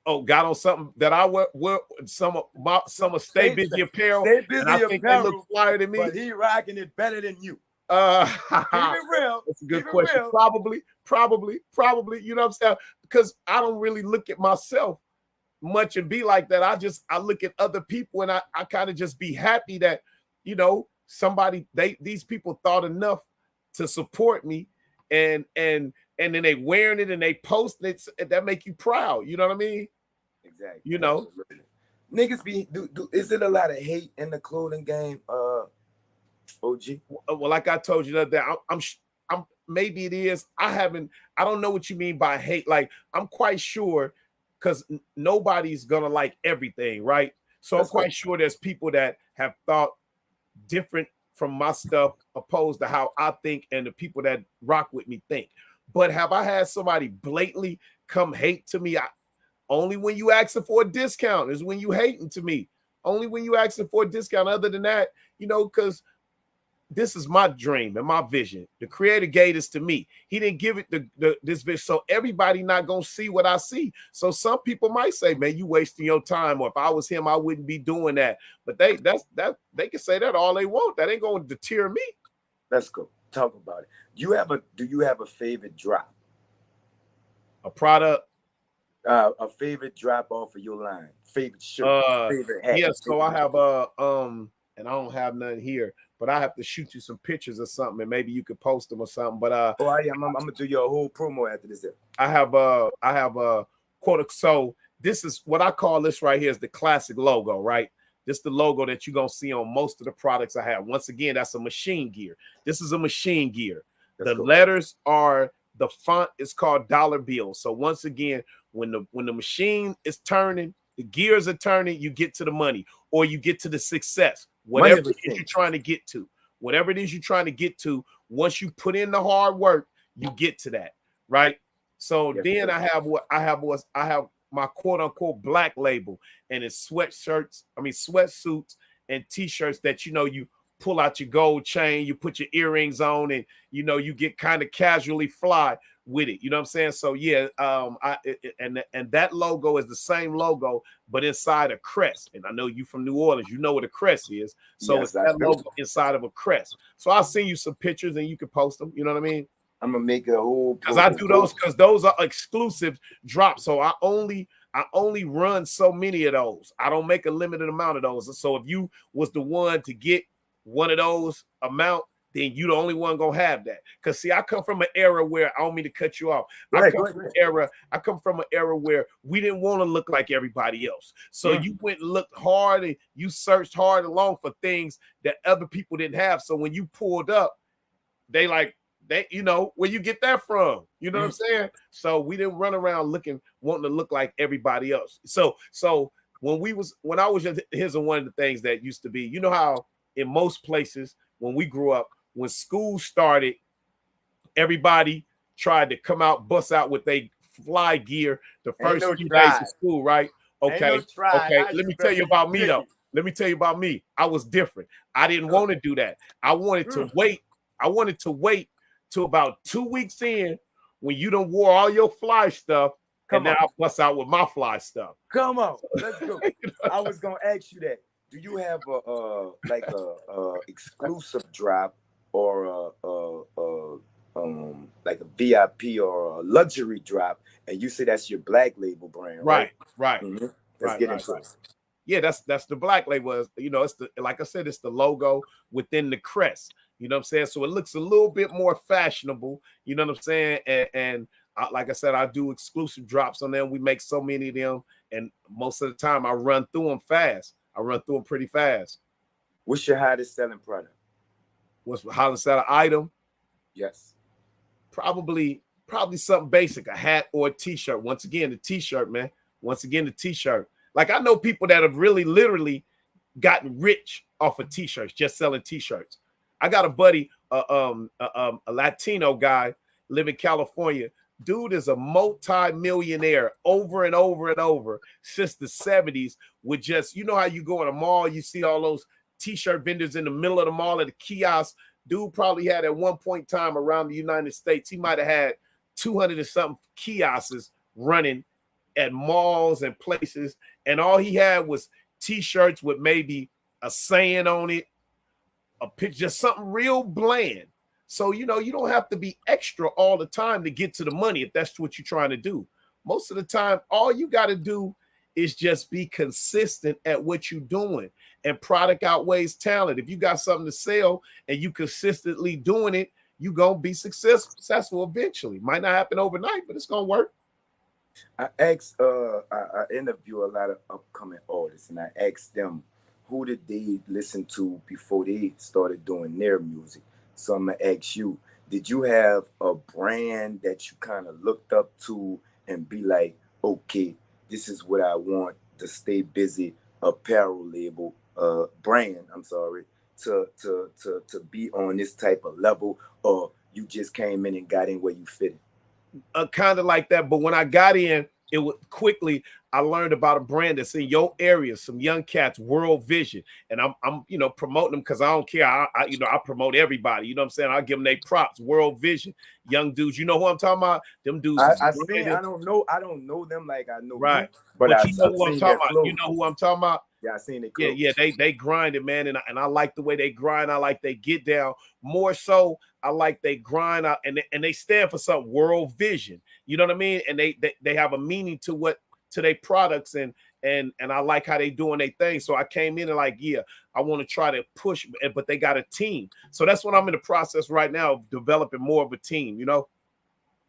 Oh, got on something that I wear some of Stay Busy Apparel. Stay Busy and I think Apparel, they look flyer than me. But he rocking it better than you. Keep it real. That's a good question. Probably. You know what I'm saying? Because I don't really look at myself much and be like that. I look at other people, and I kind of just be happy that, you know, these people thought enough to support me, and then they wearing it and they posting it, that make you proud. You know what I mean? Exactly. You know, niggas is it a lot of hate in the clothing game? OG. Well, like I told you the other day, I'm maybe it is. I don't know what you mean by hate. Like, I'm quite sure, because nobody's gonna like everything, right? So I'm quite sure there's people that have thought different from my stuff opposed to how I think, and the people that rock with me think. But have I had somebody blatantly come hate to me? Only when you asking for a discount is when you hating to me. Only when you asking for a discount. Other than that, you know, because this is my dream and my vision. The creator gave this to me. He didn't give it this vision, so everybody not gonna see what I see. So some people might say, "Man, you wasting your time," or "If I was him, I wouldn't be doing that." But they can say that all they want. That ain't gonna deter me. Let's go talk about it. Do you have a favorite drop? A product. A favorite drop off of your line. Favorite shirt. Favorite hat. Yeah. So I have and I don't have none here, but I have to shoot you some pictures or something, and maybe you could post them or something. But I'm gonna do your whole promo after this. I have a quote. So this is what I call this right here is the classic logo, right? This is the logo that you're gonna see on most of the products I have. Once again, that's a machine gear. This is a machine gear. The letters are, the font is called dollar bill. So once again, when the machine is turning, the gears are turning, you get to the money, or you get to the success. Whatever it is you're trying to get to, once you put in the hard work, you get to that, right? So then I have my quote unquote black label, and it's sweatsuits and t-shirts that, you know, you pull out your gold chain, you put your earrings on, and, you know, you get kind of casually fly with it. You know what I'm saying? So yeah, and that logo is the same logo, but inside a crest. And I know you from New Orleans, you know what a crest is. So it's that logo inside of a crest. So I'll send you some pictures and you can post them. You know what I mean? I'm gonna make a whole, because I do those because those are exclusive drops. So I only run so many of those. I don't make a limited amount of those. So if you was the one to get one of those amount, then you the only one gonna have that. Because see, I come from an era where, I don't mean to cut you off. I come from an era where we didn't want to look like everybody else. So you went and looked hard and you searched hard along for things that other people didn't have. So when you pulled up, they like, they, you know, where you get that from? You know what I'm saying? So we didn't run around wanting to look like everybody else. So when I was just, here's one of the things that used to be, you know how in most places when we grew up, when school started, everybody tried to come out, bust out with their fly gear the first few days of school, right? Okay. Okay. Let me tell you about me though. Let me tell you about me. I was different. I didn't want to do that. I wanted to wait. I wanted to wait till about 2 weeks in when you done wore all your fly stuff, and then I'll bust out with my fly stuff. Come on, let's go. I was gonna ask you that. Do you have a exclusive drop or like a VIP or a luxury drop, and you say that's your black label brand, right? Right. Mm-hmm. Let's get into it. Yeah, that's the black label. You know, it's the, like I said, it's the logo within the crest. You know what I'm saying? So it looks a little bit more fashionable. You know what I'm saying? And like I said, I do exclusive drops on them. We make so many of them, and most of the time I run through them fast. I run through them pretty fast. What's your hottest selling product? What's the hottest selling item? Yes. Probably something basic, a hat or a t-shirt. Once again, the t-shirt, man. Once again, the t-shirt. Like I know people that have really literally gotten rich off of t-shirts, just selling t-shirts. I got a buddy, a Latino guy, live in California. Dude is a multi-millionaire over and over and over since the 70s with just, you know how you go in a mall, you see all those t-shirt vendors in the middle of the mall at the kiosk. Dude probably had at one point in time around the United States, he might have had 200 and something kiosks running at malls and places. And all he had was t-shirts with maybe a saying on it, a picture, just something real bland. So, you know, you don't have to be extra all the time to get to the money if that's what you're trying to do. Most of the time, all you got to do is just be consistent at what you're doing, and product outweighs talent. If you got something to sell and you consistently doing it, you're going to be successful eventually. Might not happen overnight, but it's going to work. I interview a lot of upcoming artists, and I asked them who did they listen to before they started doing their music. So I'm gonna ask you, did you have a brand that you kind of looked up to and be like, okay, this is what I want to stay busy, apparel label, brand, I'm sorry, to be on this type of level, or you just came in and got in where you fit in? Kind of like that, but when I got in, it was quickly. I learned about a brand that's in your area, some young cats, World Vision, and I'm you know, promoting them because I don't care. I promote everybody. You know what I'm saying? I give them their props. World Vision, young dudes. You know who I'm talking about? Them dudes. I don't know them like I know right, you, but you know who I'm talking about. You know who I'm talking about? Yeah, I seen it. Yeah, they grind it, man, and I like the way they grind. I like they get down. More so, I like they grind out, and they stand for something. World Vision. You know what I mean? And they have a meaning to their products, and I like how they doing their thing. So I came in and like, yeah, I want to try to push, but they got a team. So that's what I'm in the process right now of developing more of a team, you know?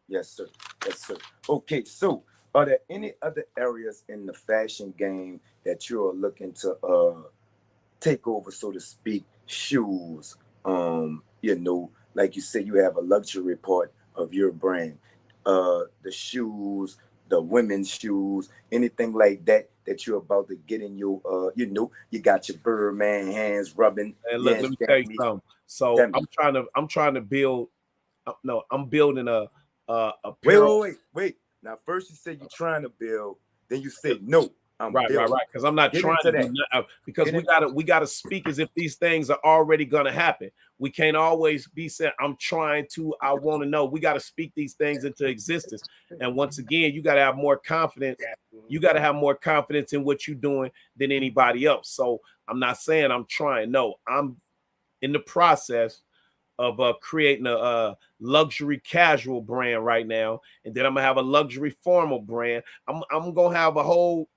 Yes, sir. Yes, sir. Okay, so are there any other areas in the fashion game that you're looking to take over, so to speak? Shoes, you know, like you said, you have a luxury part of your brand. The shoes, the women's shoes, anything like that you're about to get in your you know, you got your Birdman hands rubbing. And look, let me tell you something. So I'm trying to build. No, I'm building a wait. Now first you said you're trying to build, then you say no. Right. Because I'm not trying to do that, because we gotta speak as if these things are already gonna happen. We can't always be saying I'm trying to, I want to know. We got to speak these things into existence. And once again, you got to have more confidence. You got to have more confidence in what you're doing than anybody else. So I'm not saying I'm trying. No, I'm in the process of creating a luxury casual brand right now, and then I'm gonna have a luxury formal brand. I'm gonna have a whole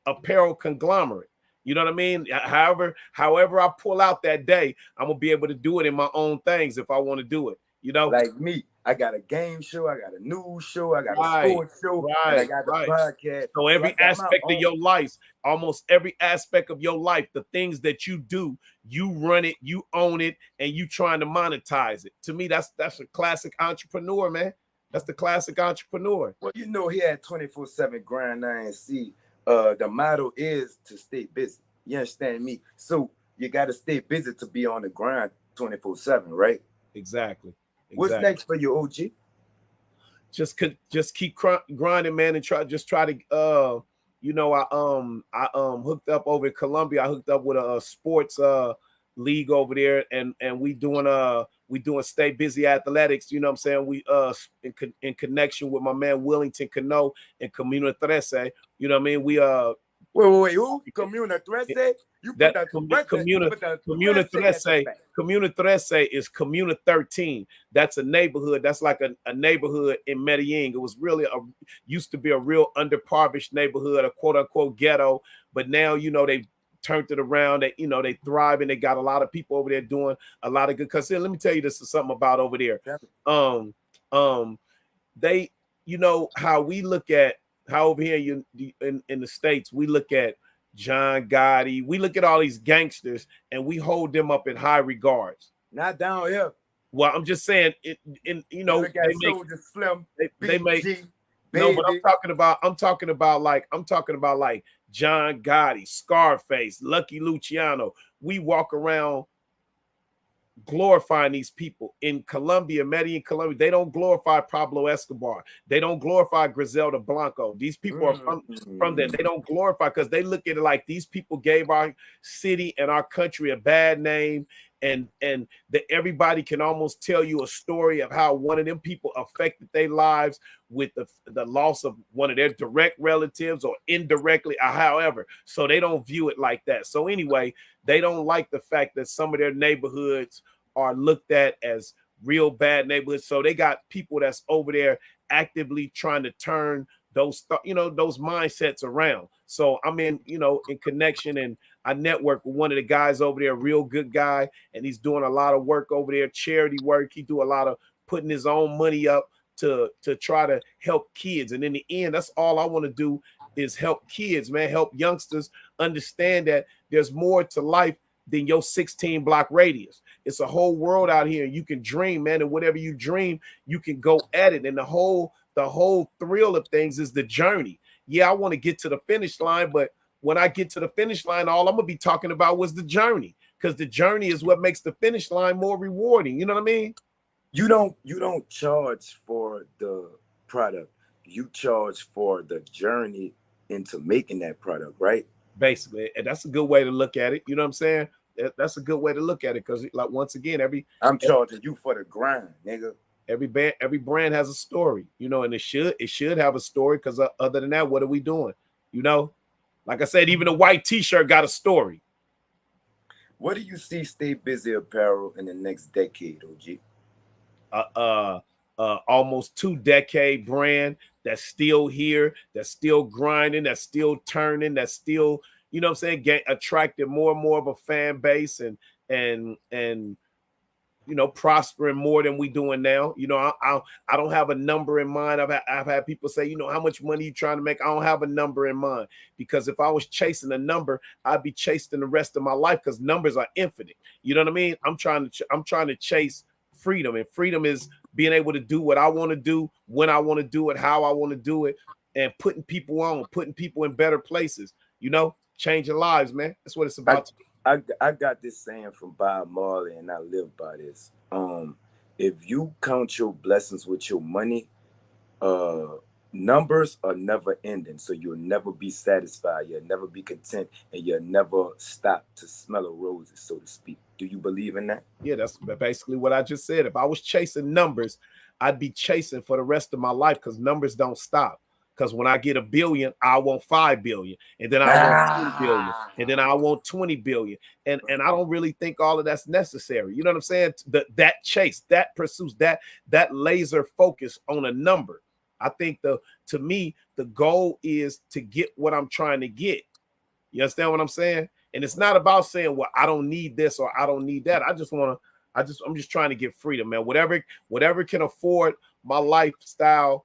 apparel conglomerate. You know what I mean? However I pull out that day, I'm gonna be able to do it in my own things if I want to do it. You know, like me, I got a game show, I got a news show, I got a Right, sports show, and I right, got the right. podcast. So So I every got my aspect of own. your life, almost every aspect of your life, the things that you do, you run it, you own it, and you trying to monetize it. To me, that's a classic entrepreneur, man. That's the classic entrepreneur. Well, you know, he had 24/7 grind. I ain't see. The motto is to stay busy. You understand me? So you got to stay busy to be on the grind 24/7, right? Exactly. What's next for you, OG? Just keep grinding, man, and try to you know, I hooked up over in Colombia. I hooked up with a sports league over there, and we doing stay busy athletics. You know what I'm saying? We in connection with my man Willington Cano and Comuna 13. You know what I mean? We Wait, who? Comuna 13? You put that that Comuna put that Comuna 13 at the 13 back. Comuna 13 is Comuna 13. That's a neighborhood. That's like a neighborhood in Medellin. It was really used to be a real underprivileged neighborhood, a quote unquote ghetto. But now, you know, they turned it around. They, you know, they thrive, and they got a lot of people over there doing a lot of good. Cause let me tell you, this is something about over there. They, you know, how we look at how over here in the States, we look at John Gotti, we look at all these gangsters, and we hold them up in high regards. Not down here. Well, I'm just saying, you know, they got Soldier Slim, they make BG, no, but Baby. I'm talking about like John Gotti, Scarface, Lucky Luciano. We walk around glorifying these people in Colombia, Medellin, Colombia. They don't glorify Pablo Escobar. They don't glorify Griselda Blanco. These people are from there. They don't glorify because they look at it like these people gave our city and our country a bad name, and that everybody can almost tell you a story of how one of them people affected their lives with the loss of one of their direct relatives or indirectly or however. So they don't view it like that. So anyway, they don't like the fact that some of their neighborhoods are looked at as real bad neighborhoods. So they got people that's over there actively trying to turn those, you know, those mindsets around. So I'm in, you know, in connection, and I network with one of the guys over there, a real good guy, and he's doing a lot of work over there, charity work. He do a lot of putting his own money up to try to help kids. And in the end, that's all I want to do is help kids, man, help youngsters understand that there's more to life than your 16 block radius. It's a whole world out here. You can dream, man, and whatever you dream, you can go at it. And the whole thrill of things is the journey. Yeah, I want to get to the finish line, but when I get to the finish line, all I'm gonna be talking about was the journey, because the journey is what makes the finish line more rewarding. You know what I mean? You don't charge for the product. You charge for the journey into making that product, right? Basically, and that's a good way to look at it. You know what I'm saying? That's a good way to look at it, because, like, once again, I'm charging you for the grind, nigga. Every brand has a story, you know, and it should have a story, because other than that, what are we doing? You know, like I said, even a white t-shirt got a story. What do you see Stay Busy Apparel in the next decade, OG? Almost 2-decade brand that's still here, that's still grinding, that's still turning, that's still, you know what I'm saying, attracting more and more of a fan base, and you know, prospering more than we doing now. You know, I don't have a number in mind. I've had people say, you know, how much money you trying to make? I don't have a number in mind, because if I was chasing a number, I'd be chasing the rest of my life, because numbers are infinite. You know what I mean? I'm trying to chase freedom, and freedom is being able to do what I want to do, when I want to do it, how I want to do it, and putting people in better places. You know, changing lives, man. That's what it's about. I got this saying from Bob Marley, and I live by this. If you count your blessings with your money, numbers are never ending. So you'll never be satisfied. You'll never be content, and you'll never stop to smell a roses, so to speak. Do you believe in that? Yeah, that's basically what I just said. If I was chasing numbers, I'd be chasing for the rest of my life, because numbers don't stop. Because when I get $1 billion, I want 5 billion, and then I want 10 billion, and then I want 20 billion, and I don't really think all of that's necessary. You know what I'm saying? That chase, that pursuit, that laser focus on a number. I think to me the goal is to get what I'm trying to get. You understand what I'm saying? And it's not about saying, well, I don't need this or I don't need that. I just want I'm just trying to get freedom, man. Whatever can afford my lifestyle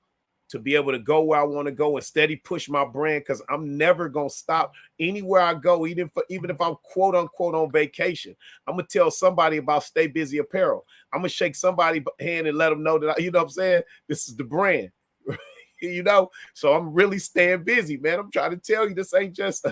to be able to go where I want to go and steady push my brand, because I'm never gonna stop anywhere I go, even if I'm quote unquote on vacation. I'm gonna tell somebody about Stay Busy Apparel. I'm gonna shake somebody's hand and let them know that you know what I'm saying. This is the brand, you know. So I'm really staying busy, man. I'm trying to tell you, this ain't just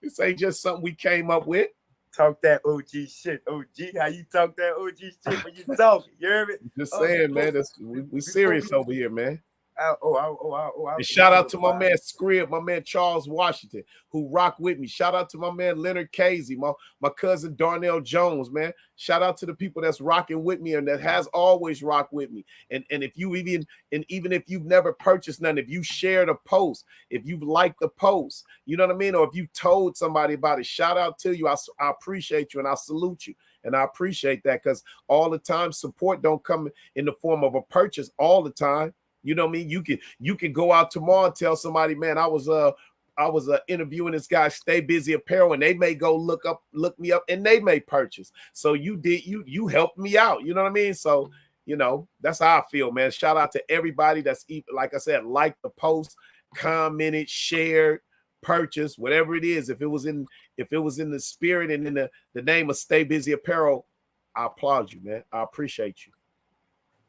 this ain't just something we came up with. Talk that OG shit, OG. How you talk that OG shit when you talk? You hear me? Just saying, man. We serious over here, man. And shout out to my man Scrib, my man Charles Washington, who rock with me. Shout out to my man Leonard Casey, my cousin Darnell Jones, man. Shout out to the people that's rocking with me and that has always rocked with me. And if you even if you've never purchased none, if you shared a post, if you've liked the post, you know what I mean, or if you told somebody about it, shout out to you. I appreciate you and I salute you. And I appreciate that, because all the time support don't come in the form of a purchase all the time. You know what I mean? You can go out tomorrow and tell somebody, man, I was interviewing this guy, Stay Busy Apparel, and they may go look me up and they may purchase. So you helped me out. You know what I mean? So, you know, that's how I feel, man. Shout out to everybody that's, like I said, liked the post, commented, shared, purchased, whatever it is. If it was in the spirit and in the name of Stay Busy Apparel, I applaud you, man. I appreciate you.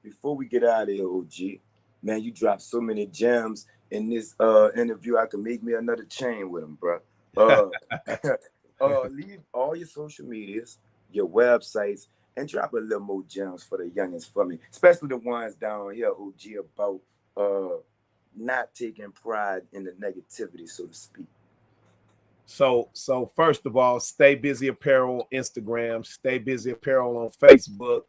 Before we get out of here, OG, man, you dropped so many gems in this interview. I could make me another chain with them, bro. Leave all your social medias, your websites, and drop a little more gems for the youngins for me, especially the ones down here, OG, about not taking pride in the negativity, so to speak. So first of all, Stay Busy Apparel on Instagram, Stay Busy Apparel on Facebook.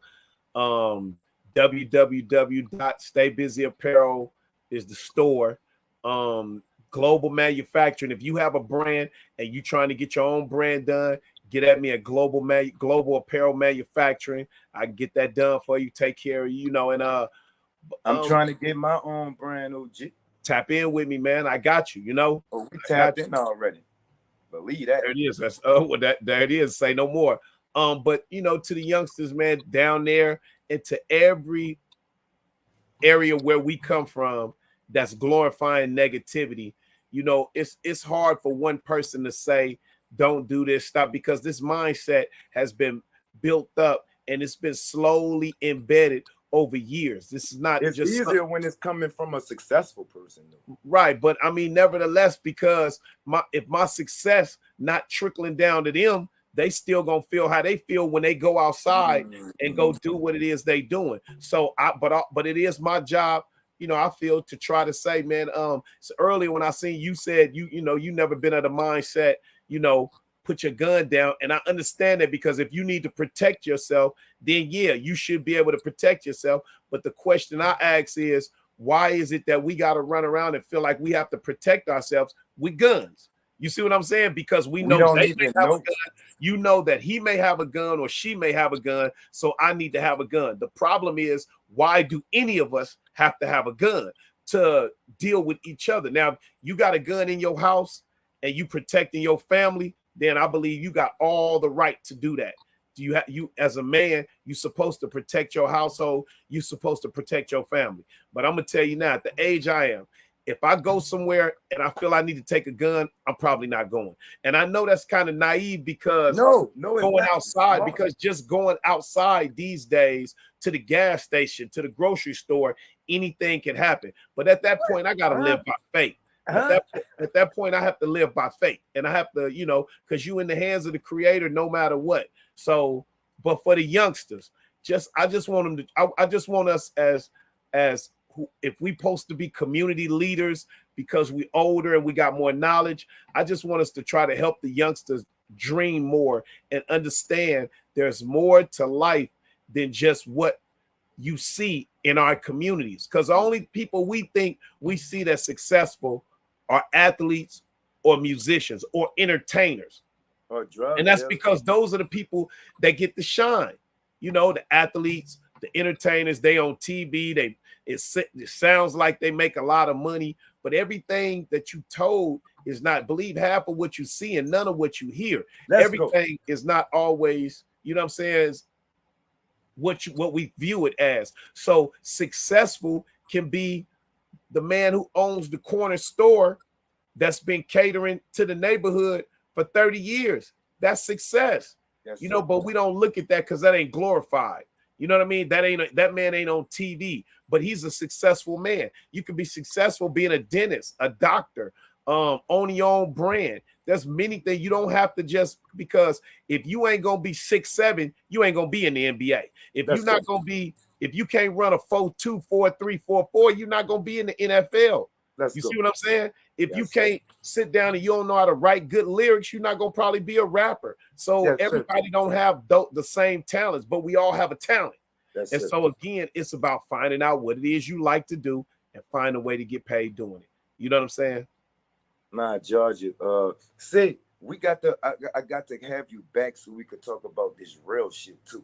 www.staybusy.apparel is the store. Global manufacturing. If you have a brand and you're trying to get your own brand done, get at me at Global Apparel Manufacturing. I can get that done for you. Take care of you, you know. And I'm trying to get my own brand, OG. Tap in with me, man. I got you. You know. Oh, we tapped in already. Believe that. There it is. That's there it is. Say no more. But you know, to the youngsters, man, down there, and to every area where we come from that's glorifying negativity, you know, it's hard for one person to say don't do this stuff, because this mindset has been built up and it's been slowly embedded over years. This is not it's just easier when it's coming from a successful person, though. Right? But I mean, nevertheless, because if my success not trickling down to them, they still gonna feel how they feel when they go outside and go do what it is they doing. So but it is my job, you know, I feel, to try to say, man, so earlier when I seen you said you know you never been at a mindset, you know, put your gun down. And I understand that, because if you need to protect yourself, then yeah, you should be able to protect yourself. But the question I ask is, why is it that we got to run around and feel like we have to protect ourselves with guns? You see what I'm saying? Because we know they may have a gun. You know that he may have a gun or she may have a gun, so I need to have a gun. The problem is, why do any of us have to have a gun to deal with each other? Now, if you got a gun in your house and you protecting your family, then I believe you got all the right to do that. You as a man, you're supposed to protect your household. You're supposed to protect your family. But I'm gonna tell you now, at the age I am, if I go somewhere and I feel I need to take a gun, I'm probably not going. And I know that's kind of naive, because going outside, because just going outside these days to the gas station, to the grocery store, anything can happen. But at that point, I gotta live by faith. At that point, I have to live by faith, and I have to, you know, because you in the hands of the Creator, no matter what. So, but for the youngsters, I just want them to. I just want us as if we supposed to be community leaders because we older and we got more knowledge. I just want us to try to help the youngsters dream more and understand there's more to life than just what you see in our communities. Because the only people we think we see that's successful are athletes or musicians or entertainers. And that's because those are the people that get the shine. You know, the athletes, the entertainers, they on TV, it sounds like they make a lot of money, but everything that you told is not, believe half of what you see and none of what you hear. Everything is not always, you know what I'm saying, what we view it as. So successful can be the man who owns the corner store that's been catering to the neighborhood for 30 years. That's success. Yes, you know, but we don't look at that because that ain't glorified. You know what I mean? That man ain't on TV, but he's a successful man. You can be successful being a dentist, a doctor, owning your own brand. There's many things. You don't have to just, because if you ain't gonna be 6'7", you ain't gonna be in the NBA. If you're not gonna be, if you can't run a 4.2, 4.3, 4.4, you're not gonna be in the NFL. You see what I'm saying? If you can't sit down and you don't know how to write good lyrics, you're not gonna probably be a rapper. So everybody don't have the same talents, but we all have a talent. So again, it's about finding out what it is you like to do and find a way to get paid doing it. You know what I'm saying? Nah, Georgia. See, we got to. I got to have you back so we could talk about this real shit too.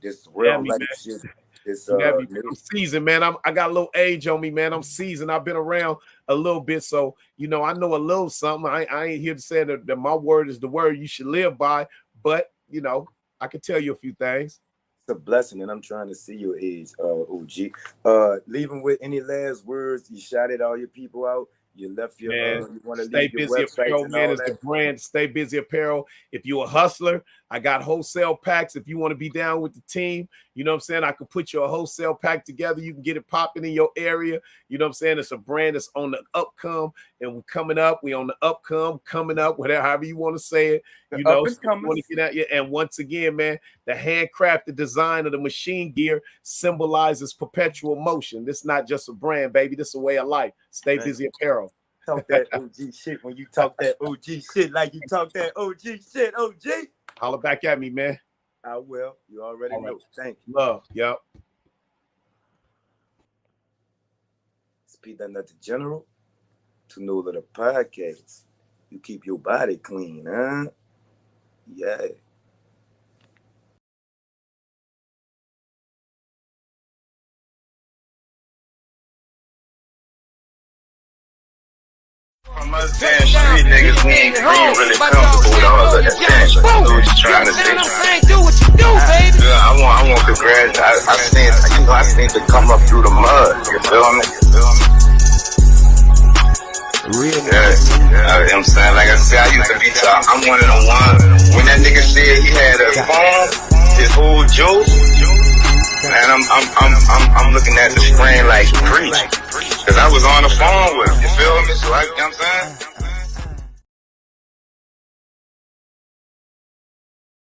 This real life shit. This I'm seasoned, man. I got a little age on me, man. I'm seasoned. I've been around a little bit, so you know I know a little something. I ain't here to say that my word is the word you should live by, but you know I can tell you a few things. It's a blessing, and I'm trying to see your age, OG. Leaving with any last words? You shouted all your people out. You left your you want to Stay Busy Apparel, man, is the brand. Stay Busy Apparel. If you're a hustler, I got wholesale packs. If you want to be down with the team, you know what I'm saying? I can put you a wholesale pack together. You can get it popping in your area. You know what I'm saying? It's a brand that's on the upcome, and we're coming up. We on the upcome, coming up, whatever, however you want to say it. You know, so you want to get out here. And once again, man, the handcrafted design of the machine gear symbolizes perpetual motion. This is not just a brand, baby. This is a way of life. Stay Busy Apparel. Talk that OG shit when you talk that OG shit like you talk that OG shit, OG. Holler back at me, man. I will. You already know. Thank you. Love. Yep. Speed that not the general to NOLA the podcast. You keep your body clean, huh? Yeah. From us damn street niggas, we ain't really comfortable with all of that damn shit. We just trying to say, do what you do, baby. I want to graduate. I seen to come up through the mud. You feel me? Really? Yeah. I'm saying, like I said, I used to be top. I'm one of the ones. When that nigga said he had a phone, his whole joke, man, I'm looking at the screen like preach.